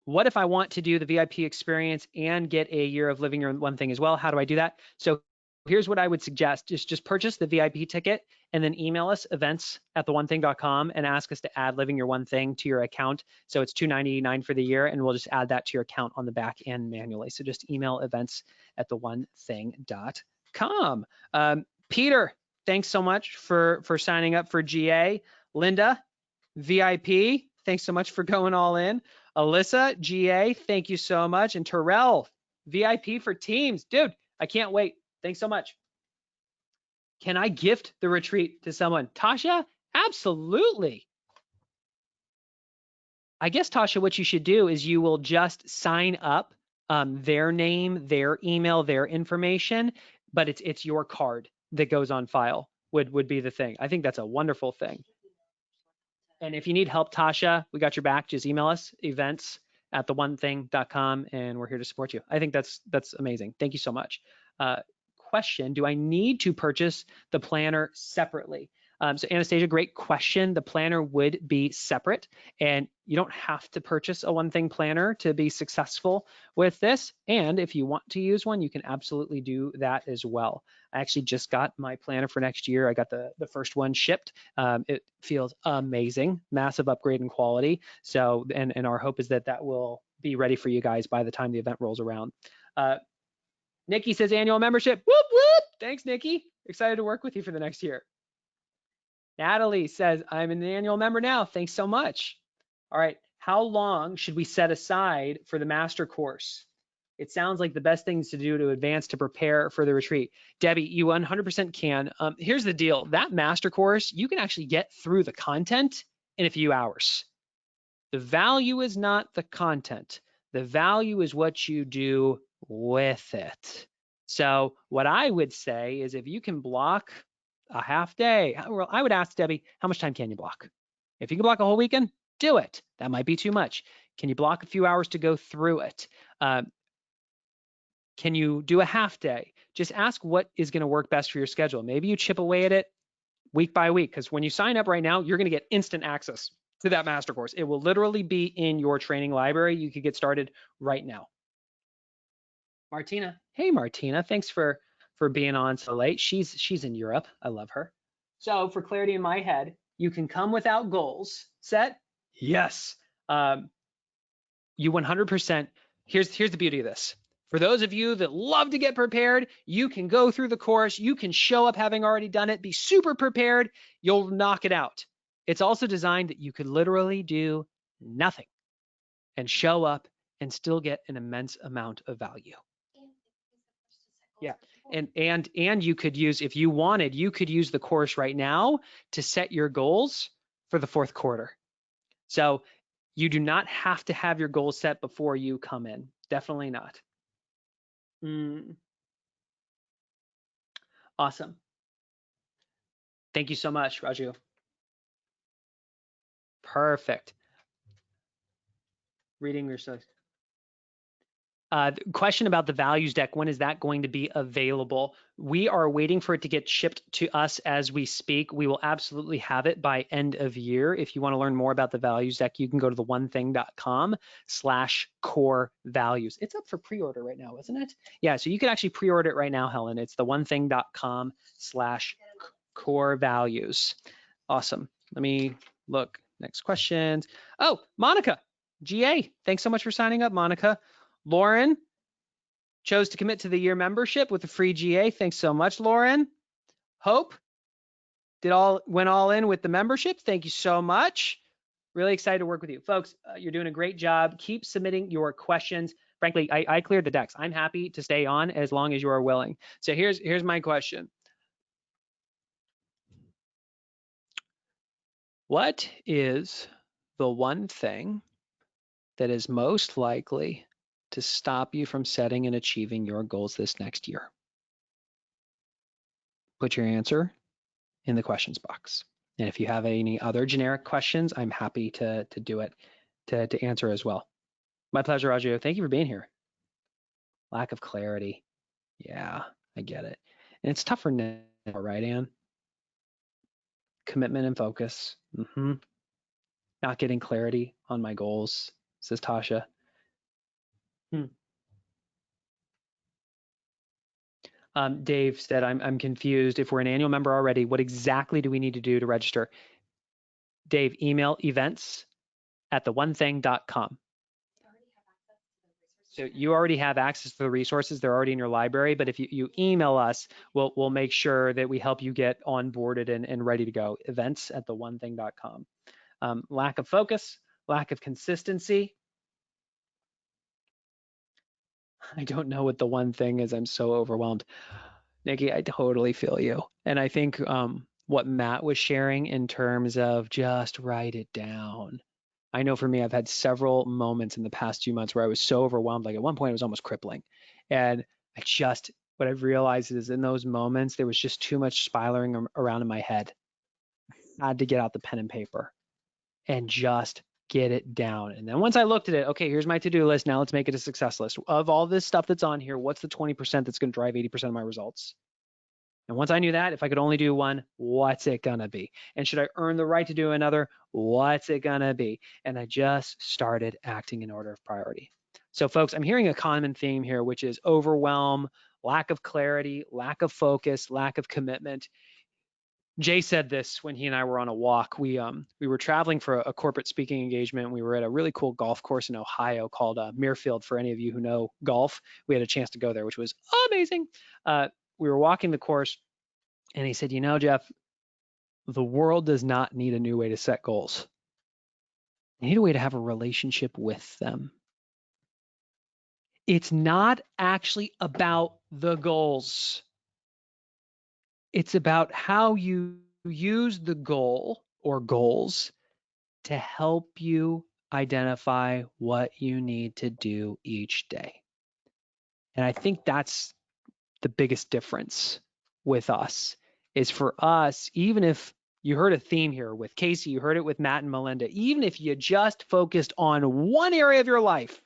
[SPEAKER 1] what if I want to do the VIP experience and get a year of living your one thing as well? How do I do that? So here's what I would suggest. Just purchase the VIP ticket and then email us events@theonething.com and ask us to add living your one thing to your account. So it's $299 for the year, and we'll just add that to your account on the back end manually. So just email events@theonething.com. Peter, thanks so much for signing up for GA. Linda, VIP, thanks so much for going all in. Alyssa, GA, thank you so much. And Terrell, VIP for teams. Dude, I can't wait. Thanks so much. Can I gift the retreat to someone? Tasha, absolutely. I guess, Tasha, what you should do is you will just sign up their name, their email, their information, but it's your card that goes on file would be the thing. I think that's a wonderful thing. And if you need help, Tasha, we got your back. Just email us, events@theonething.com, and we're here to support you. I think that's amazing. Thank you so much. Question, do I need to purchase the planner separately? So Anastasia, great question. The planner would be separate, and you don't have to purchase a one thing planner to be successful with this. And if you want to use one, you can absolutely do that as well. I actually just got my planner for next year. I got the first one shipped. It feels amazing, massive upgrade in quality. So, and our hope is that that will be ready for you guys by the time the event rolls around. Nikki says annual membership. Whoop, whoop. Thanks, Nikki. Excited to work with you for the next year. Natalie says, I'm an annual member now. Thanks so much. All right. How long should we set aside for the master course? It sounds like the best things to do to advance to prepare for the retreat. Debbie, you 100% can. Here's the deal. That master course, you can actually get through the content in a few hours. The value is not the content. The value is what you do with it. So what I would say is if you can block a half day, well, I would ask Debbie, how much time can you block? If you can block a whole weekend, do it. That might be too much. Can you block a few hours to go through it? Can you do a half day? Just ask what is going to work best for your schedule. Maybe you chip away at it week by week, because when you sign up right now, you're going to get instant access to that master course. It will literally be in your training library. You could get started right now. Martina, hey Martina, thanks for being on so late. She's in Europe. I love her. So for clarity in my head, you can come without goals set. Yes. You 100%. Here's the beauty of this. For those of you that love to get prepared, you can go through the course. You can show up having already done it, be super prepared. You'll knock it out. It's also designed that you could literally do nothing and show up and still get an immense amount of value. Yeah, and you could use, if you wanted, you could use the course right now to set your goals for the fourth quarter. So you do not have to have your goals set before you come in. Definitely not. Awesome. Thank you so much, Raju. Perfect. Reading your stuff. Question about the values deck. When is that going to be available? We are waiting for it to get shipped to us as we speak. We will absolutely have it by end of year. If you want to learn more about the values deck, you can go to theonething.com/core values. It's up for pre-order right now, isn't it? Yeah, so you can actually pre-order it right now, Helen. It's theonething.com/core values. Awesome. Let me look. Next questions. Oh, Monica, GA. Thanks so much for signing up, Monica. Lauren chose to commit to the year membership with a free GA. Thanks so much, Lauren. Hope went all in with the membership. Thank you so much. Really excited to work with you. Folks, you're doing a great job. Keep submitting your questions. Frankly, I cleared the decks. I'm happy to stay on as long as you are willing. So here's my question. What is the one thing that is most likely to stop you from setting and achieving your goals this next year? Put your answer in the questions box. And if you have any other generic questions, I'm happy to do it, to answer as well. My pleasure, Raju. Thank you for being here. Lack of clarity. Yeah, I get it. And it's tougher now, right, Ann? Commitment and focus. Not getting clarity on my goals, says Tasha. Dave said, I'm confused. If we're an annual member already, what exactly do we need to do to register? Dave, email events@theonething.com. So you already have access to the resources. They're already in your library. But if you email us, we'll make sure that we help you get onboarded and ready to go. Events@theonething.com. Lack of focus, lack of consistency. I don't know what the one thing is. I'm so overwhelmed. Nikki, I totally feel you. And I think what Matt was sharing in terms of just write it down. I know for me, I've had several moments in the past 2 months where I was so overwhelmed. Like at one point, it was almost crippling. And what I've realized is in those moments, there was just too much spiraling around in my head. I had to get out the pen and paper and just get it down. And then once I looked at it, okay, here's my to-do list. Now let's make it a success list. Of all this stuff that's on here, what's the 20% that's going to drive 80% of my results? And once I knew that, if I could only do one, what's it gonna be? And should I earn the right to do another? What's it gonna be? And I just started acting in order of priority. So folks, I'm hearing a common theme here, which is overwhelm, lack of clarity, lack of focus, lack of commitment. Jay said this when he and I were on a walk. We were traveling for a corporate speaking engagement. We were at a really cool golf course in Ohio called Muirfield. For any of you who know golf, we had a chance to go there, which was amazing. We were walking the course, and he said, you know, Jeff, the world does not need a new way to set goals. They need a way to have a relationship with them. It's not actually about the goals. It's about how you use the goal or goals to help you identify what you need to do each day. And I think that's the biggest difference with us, is for us, even if you heard a theme here with Casey, you heard it with Matt and Melinda, even if you just focused on one area of your life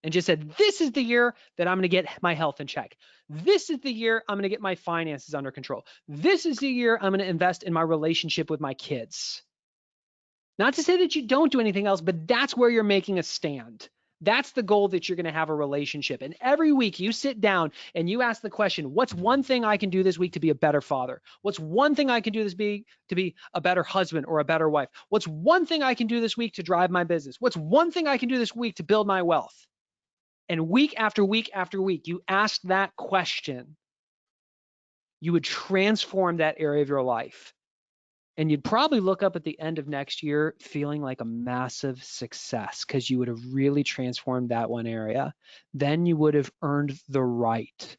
[SPEAKER 1] and just said, this is the year that I'm going to get my health in check. This is the year I'm going to get my finances under control. This is the year I'm going to invest in my relationship with my kids. Not to say that you don't do anything else, but that's where you're making a stand. That's the goal, that you're going to have a relationship. And every week you sit down and you ask the question, what's one thing I can do this week to be a better father? What's one thing I can do this week to be a better husband or a better wife? What's one thing I can do this week to drive my business? What's one thing I can do this week to build my wealth? And week after week after week, you ask that question, you would transform that area of your life. And you'd probably look up at the end of next year feeling like a massive success, because you would have really transformed that one area. Then you would have earned the right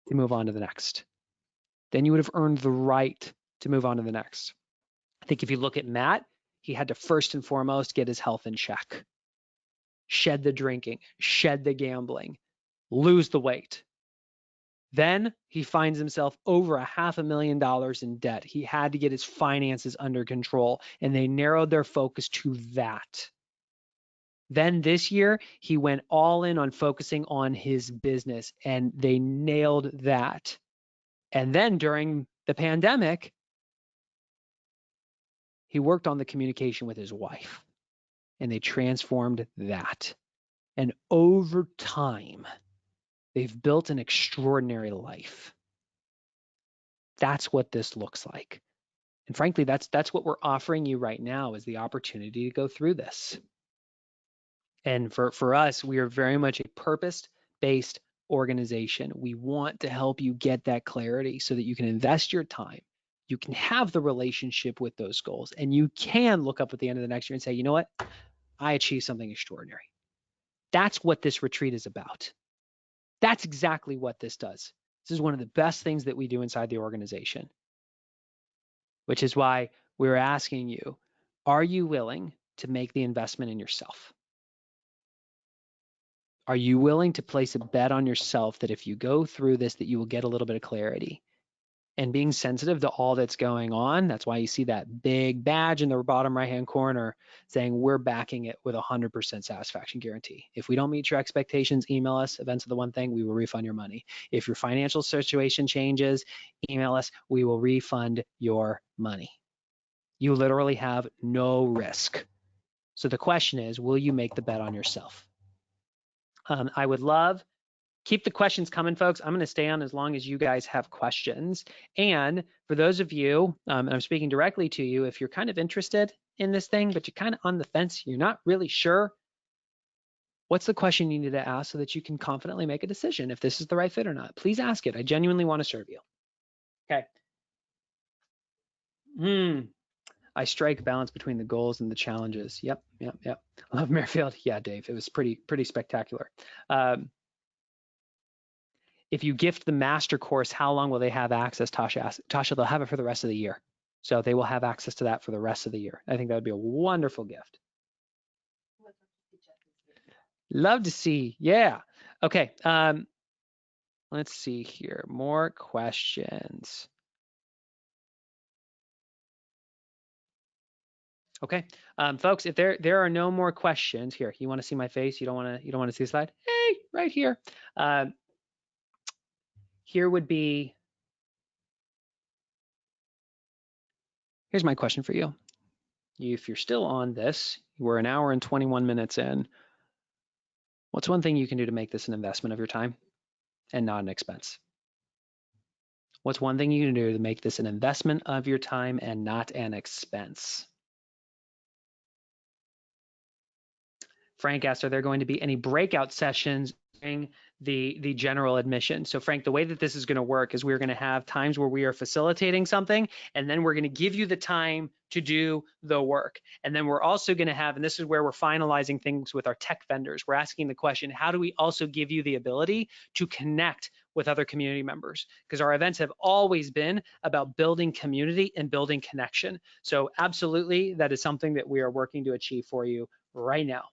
[SPEAKER 1] to move on to the next. Then you would have earned the right to move on to the next. I think if you look at Matt, he had to first and foremost get his health in check. Shed the drinking, shed the gambling, lose the weight. Then he finds himself over $500,000 in debt. He had to get his finances under control, and they narrowed their focus to that. Then this year, he went all in on focusing on his business, and they nailed that. And then during the pandemic, he worked on the communication with his wife, and they transformed that. And over time, they've built an extraordinary life. That's what this looks like. And frankly, that's what we're offering you right now, is the opportunity to go through this. And for us, we are very much a purpose-based organization. We want to help you get that clarity so that you can invest your time, you can have the relationship with those goals, and you can look up at the end of the next year and say, you know what? I achieved something extraordinary. That's what this retreat is about. That's exactly what this does. This is one of the best things that we do inside the organization, which is why we're asking you, are you willing to make the investment in yourself? Are you willing to place a bet on yourself that if you go through this, that you will get a little bit of clarity? And being sensitive to all that's going on, that's why you see that big badge in the bottom right-hand corner saying we're backing it with 100% satisfaction guarantee. If we don't meet your expectations, email us, Events of the One Thing, we will refund your money. If your financial situation changes, email us, we will refund your money. You literally have no risk. So the question is, will you make the bet on yourself? I would love, keep the questions coming, folks. I'm going to stay on as long as you guys have questions. And for those of you, and I'm speaking directly to you, if you're kind of interested in this thing, but you're kind of on the fence, you're not really sure, what's the question you need to ask so that you can confidently make a decision if this is the right fit or not? Please ask it. I genuinely want to serve you. Okay. I strike balance between the goals and the challenges. Yep. Love Merrifield. Yeah, Dave, it was pretty spectacular. If you gift the master course, how long will they have access? Tasha asked. Tasha, they'll have it for the rest of the year. So they will have access to that for the rest of the year. I think that would be a wonderful gift. Love to see. Yeah. Okay. Let's see here. More questions. Okay, folks, if there are no more questions here, you want to see my face? You don't want to see the slide? Hey, right here. Here would be. Here's my question for you. If you're still on this, we're an hour and 21 minutes in. What's one thing you can do to make this an investment of your time and not an expense? What's one thing you can do to make this an investment of your time and not an expense? Frank asked, are there going to be any breakout sessions during the general admission? So Frank, the way that this is going to work is we're going to have times where we are facilitating something, and then we're going to give you the time to do the work. And then we're also going to have, and this is where we're finalizing things with our tech vendors, we're asking the question, how do we also give you the ability to connect with other community members? Because our events have always been about building community and building connection. So absolutely, that is something that we are working to achieve for you right now.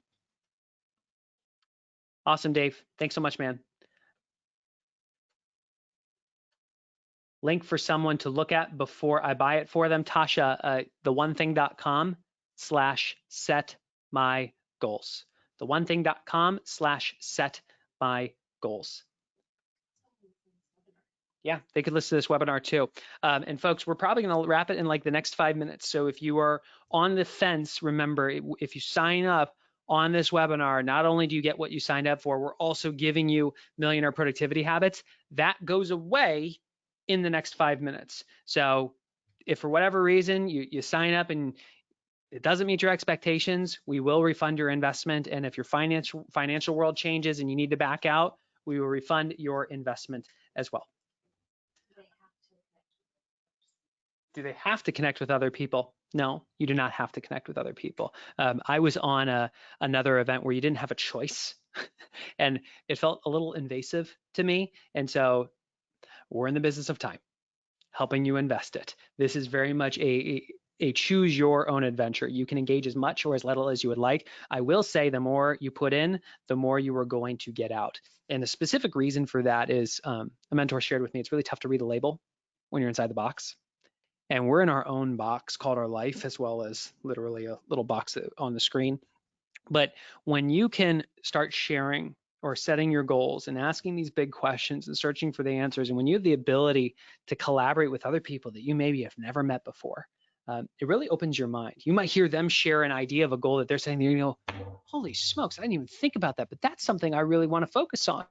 [SPEAKER 1] Awesome, Dave. Thanks so much, man. Link for someone to look at before I buy it for them. Tasha, theonething.com/set-my-goals. theonething.com/set-my-goals. Yeah, they could listen to this webinar too. And folks, we're probably going to wrap it in like the next 5 minutes. So if you are on the fence, remember, if you sign up on this webinar, not only do you get what you signed up for, we're also giving you Millionaire Productivity Habits. That goes away in the next 5 minutes. So if for whatever reason you sign up and it doesn't meet your expectations, we will refund your investment. And if your financial world changes and you need to back out, we will refund your investment as well. Do they have to connect with other people? No, you do not have to connect with other people. I was on another event where you didn't have a choice and it felt a little invasive to me. And so we're in the business of time, helping you invest it. This is very much a choose your own adventure. You can engage as much or as little as you would like. I will say the more you put in, the more you are going to get out. And the specific reason for that is a mentor shared with me, it's really tough to read a label when you're inside the box. And we're in our own box called our life, as well as literally a little box on the screen. But when you can start sharing or setting your goals and asking these big questions and searching for the answers, and when you have the ability to collaborate with other people that you maybe have never met before, it really opens your mind. You might hear them share an idea of a goal that they're saying, you know, holy smokes, I didn't even think about that, but that's something I really want to focus on.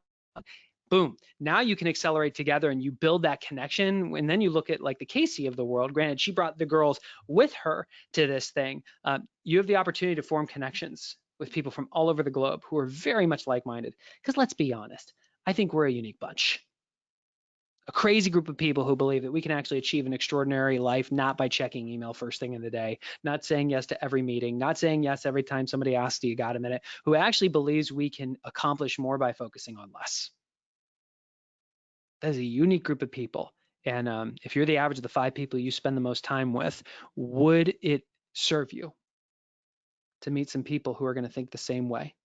[SPEAKER 1] Boom. Now you can accelerate together and you build that connection. And then you look at like the Casey of the world. Granted, she brought the girls with her to this thing. You have the opportunity to form connections with people from all over the globe who are very much like-minded. Because let's be honest, I think we're a unique bunch. A crazy group of people who believe that we can actually achieve an extraordinary life, not by checking email first thing in the day, not saying yes to every meeting, not saying yes every time somebody asks, do you got a minute, who actually believes we can accomplish more by focusing on less. That is a unique group of people. And if you're the average of the 5 people you spend the most time with, would it serve you to meet some people who are going to think the same way,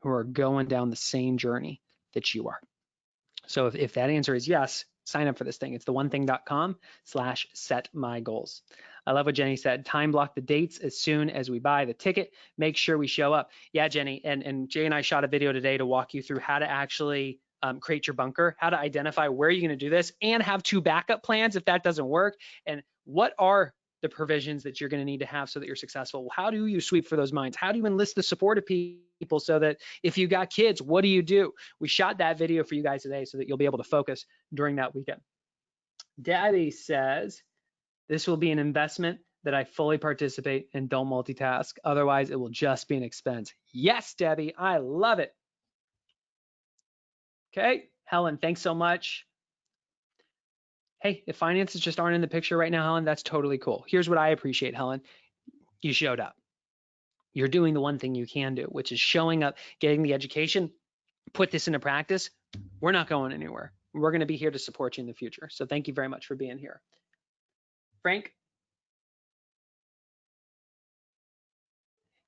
[SPEAKER 1] who are going down the same journey that you are? So if that answer is yes, sign up for this thing. It's theonething.com/set-my-goals. I love what Jenny said. Time block the dates as soon as we buy the ticket. Make sure we show up. Yeah, Jenny, and Jay and I shot a video today to walk you through how to actually create your bunker, how to identify where you're going to do this, and have 2 backup plans if that doesn't work. And what are the provisions that you're going to need to have so that you're successful. How do you sweep for those mines? How do you enlist the support of people so that if you got kids, what do you do? We shot that video for you guys today so that you'll be able to focus during that weekend. Debbie says, this will be an investment that I fully participate and don't multitask. Otherwise, it will just be an expense. Yes, Debbie, I love it. Okay, Helen, thanks so much. Hey, if finances just aren't in the picture right now, Helen, that's totally cool. Here's what I appreciate, Helen. You showed up. You're doing the one thing you can do, which is showing up, getting the education, put this into practice. We're not going anywhere. We're going to be here to support you in the future. So thank you very much for being here. Frank?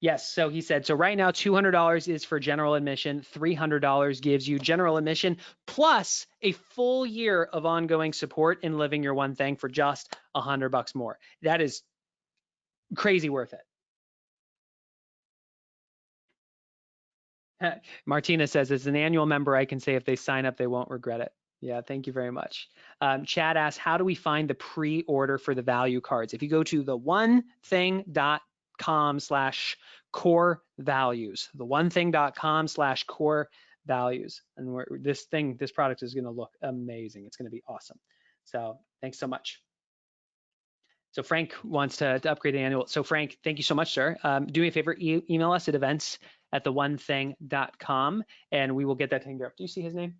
[SPEAKER 1] Yes, so he said, so right now $200 is for general admission, $300 gives you general admission plus a full year of ongoing support in Living Your One Thing for just $100 more. That is crazy worth it. Martina says, as an annual member, I can say if they sign up, they won't regret it. Yeah, thank you very much. Chad asks, how do we find the pre-order for the value cards? If you go to theonething.com/core values, theonething.com/core values, and this product is going to look amazing. It's going to be awesome. So thanks so much. So Frank wants to upgrade the annual. So Frank, thank you so much, sir. Do me a favor, email us at events@theonething.com, and we will get that taken care of. Do you see his name?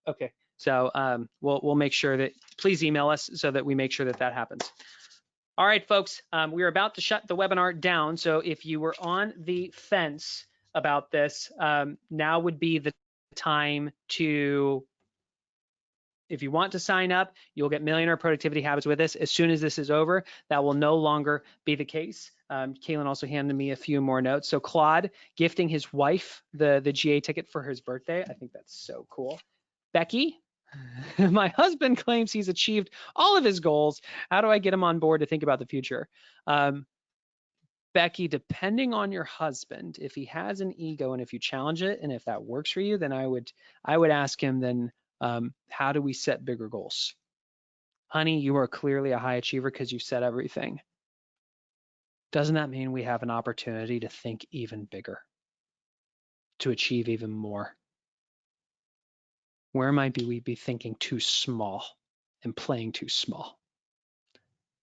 [SPEAKER 1] Okay. So we'll make sure that, please email us so that we make sure that that happens. All right, folks, we're about to shut the webinar down. So if you were on the fence about this, now would be the time to, if you want to sign up, you'll get Millionaire Productivity Habits with us. As soon as this is over, that will no longer be the case. Kaylin also handed me a few more notes. So Claude gifting his wife the GA ticket for his birthday. I think that's so cool. Becky, my husband claims he's achieved all of his goals. How do I get him on board to think about the future? Becky, depending on your husband, if he has an ego and if you challenge it and if that works for you, then I would ask him then, how do we set bigger goals? Honey, you are clearly a high achiever because you set everything. Doesn't that mean we have an opportunity to think even bigger, to achieve even more? Where might we be thinking too small and playing too small?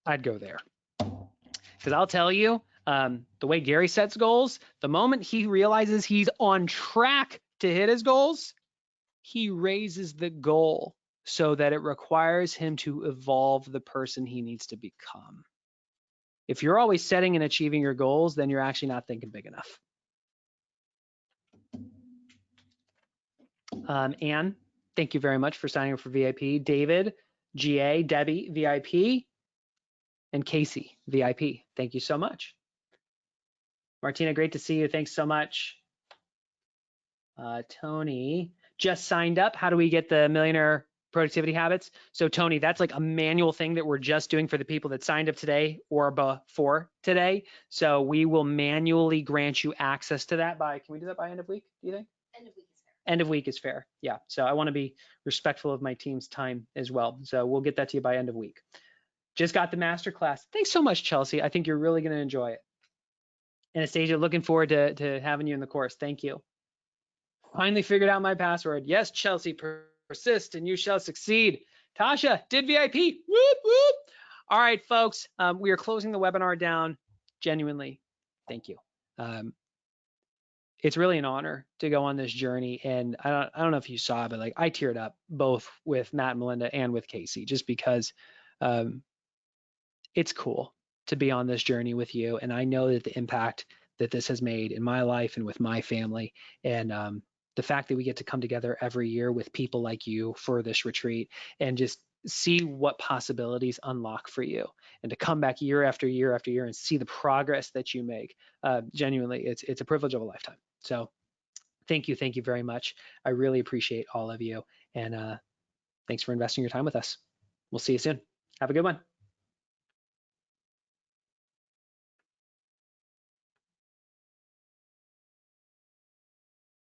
[SPEAKER 1] I'd go there. Because I'll tell you, the way Gary sets goals, the moment he realizes he's on track to hit his goals, he raises the goal so that it requires him to evolve the person he needs to become. If you're always setting and achieving your goals, then you're actually not thinking big enough. Anne, thank you very much for signing up for VIP. David, GA, Debbie, VIP, and Casey, VIP. Thank you so much. Martina, great to see you. Thanks so much. Tony just signed up. How do we get the Millionaire Productivity Habits? So Tony, that's like a manual thing that we're just doing for the people that signed up today or before today. So we will manually grant you access to that by, can we do that by end of week, do you think?
[SPEAKER 5] End of week is fair.
[SPEAKER 1] End of week is fair. Yeah. So I want to be respectful of my team's time as well. So we'll get that to you by end of week. Just got the masterclass. Thanks so much, Chelsea. I think you're really going to enjoy it. Anastasia, looking forward to having you in the course. Thank you. Finally figured out my password. Yes, Chelsea, persist and you shall succeed. Tasha did VIP. Whoop, whoop. All right, folks, we are closing the webinar down. Genuinely, thank you. It's really an honor to go on this journey. And I don't know if you saw, but like I teared up both with Matt and Melinda and with Casey, just because it's cool to be on this journey with you. And I know that the impact that this has made in my life and with my family, and the fact that we get to come together every year with people like you for this retreat and just see what possibilities unlock for you, and to come back year after year after year and see the progress that you make. Genuinely, it's a privilege of a lifetime. So thank you very much. I really appreciate all of you, and thanks for investing your time with us. We'll see you soon. Have a good one.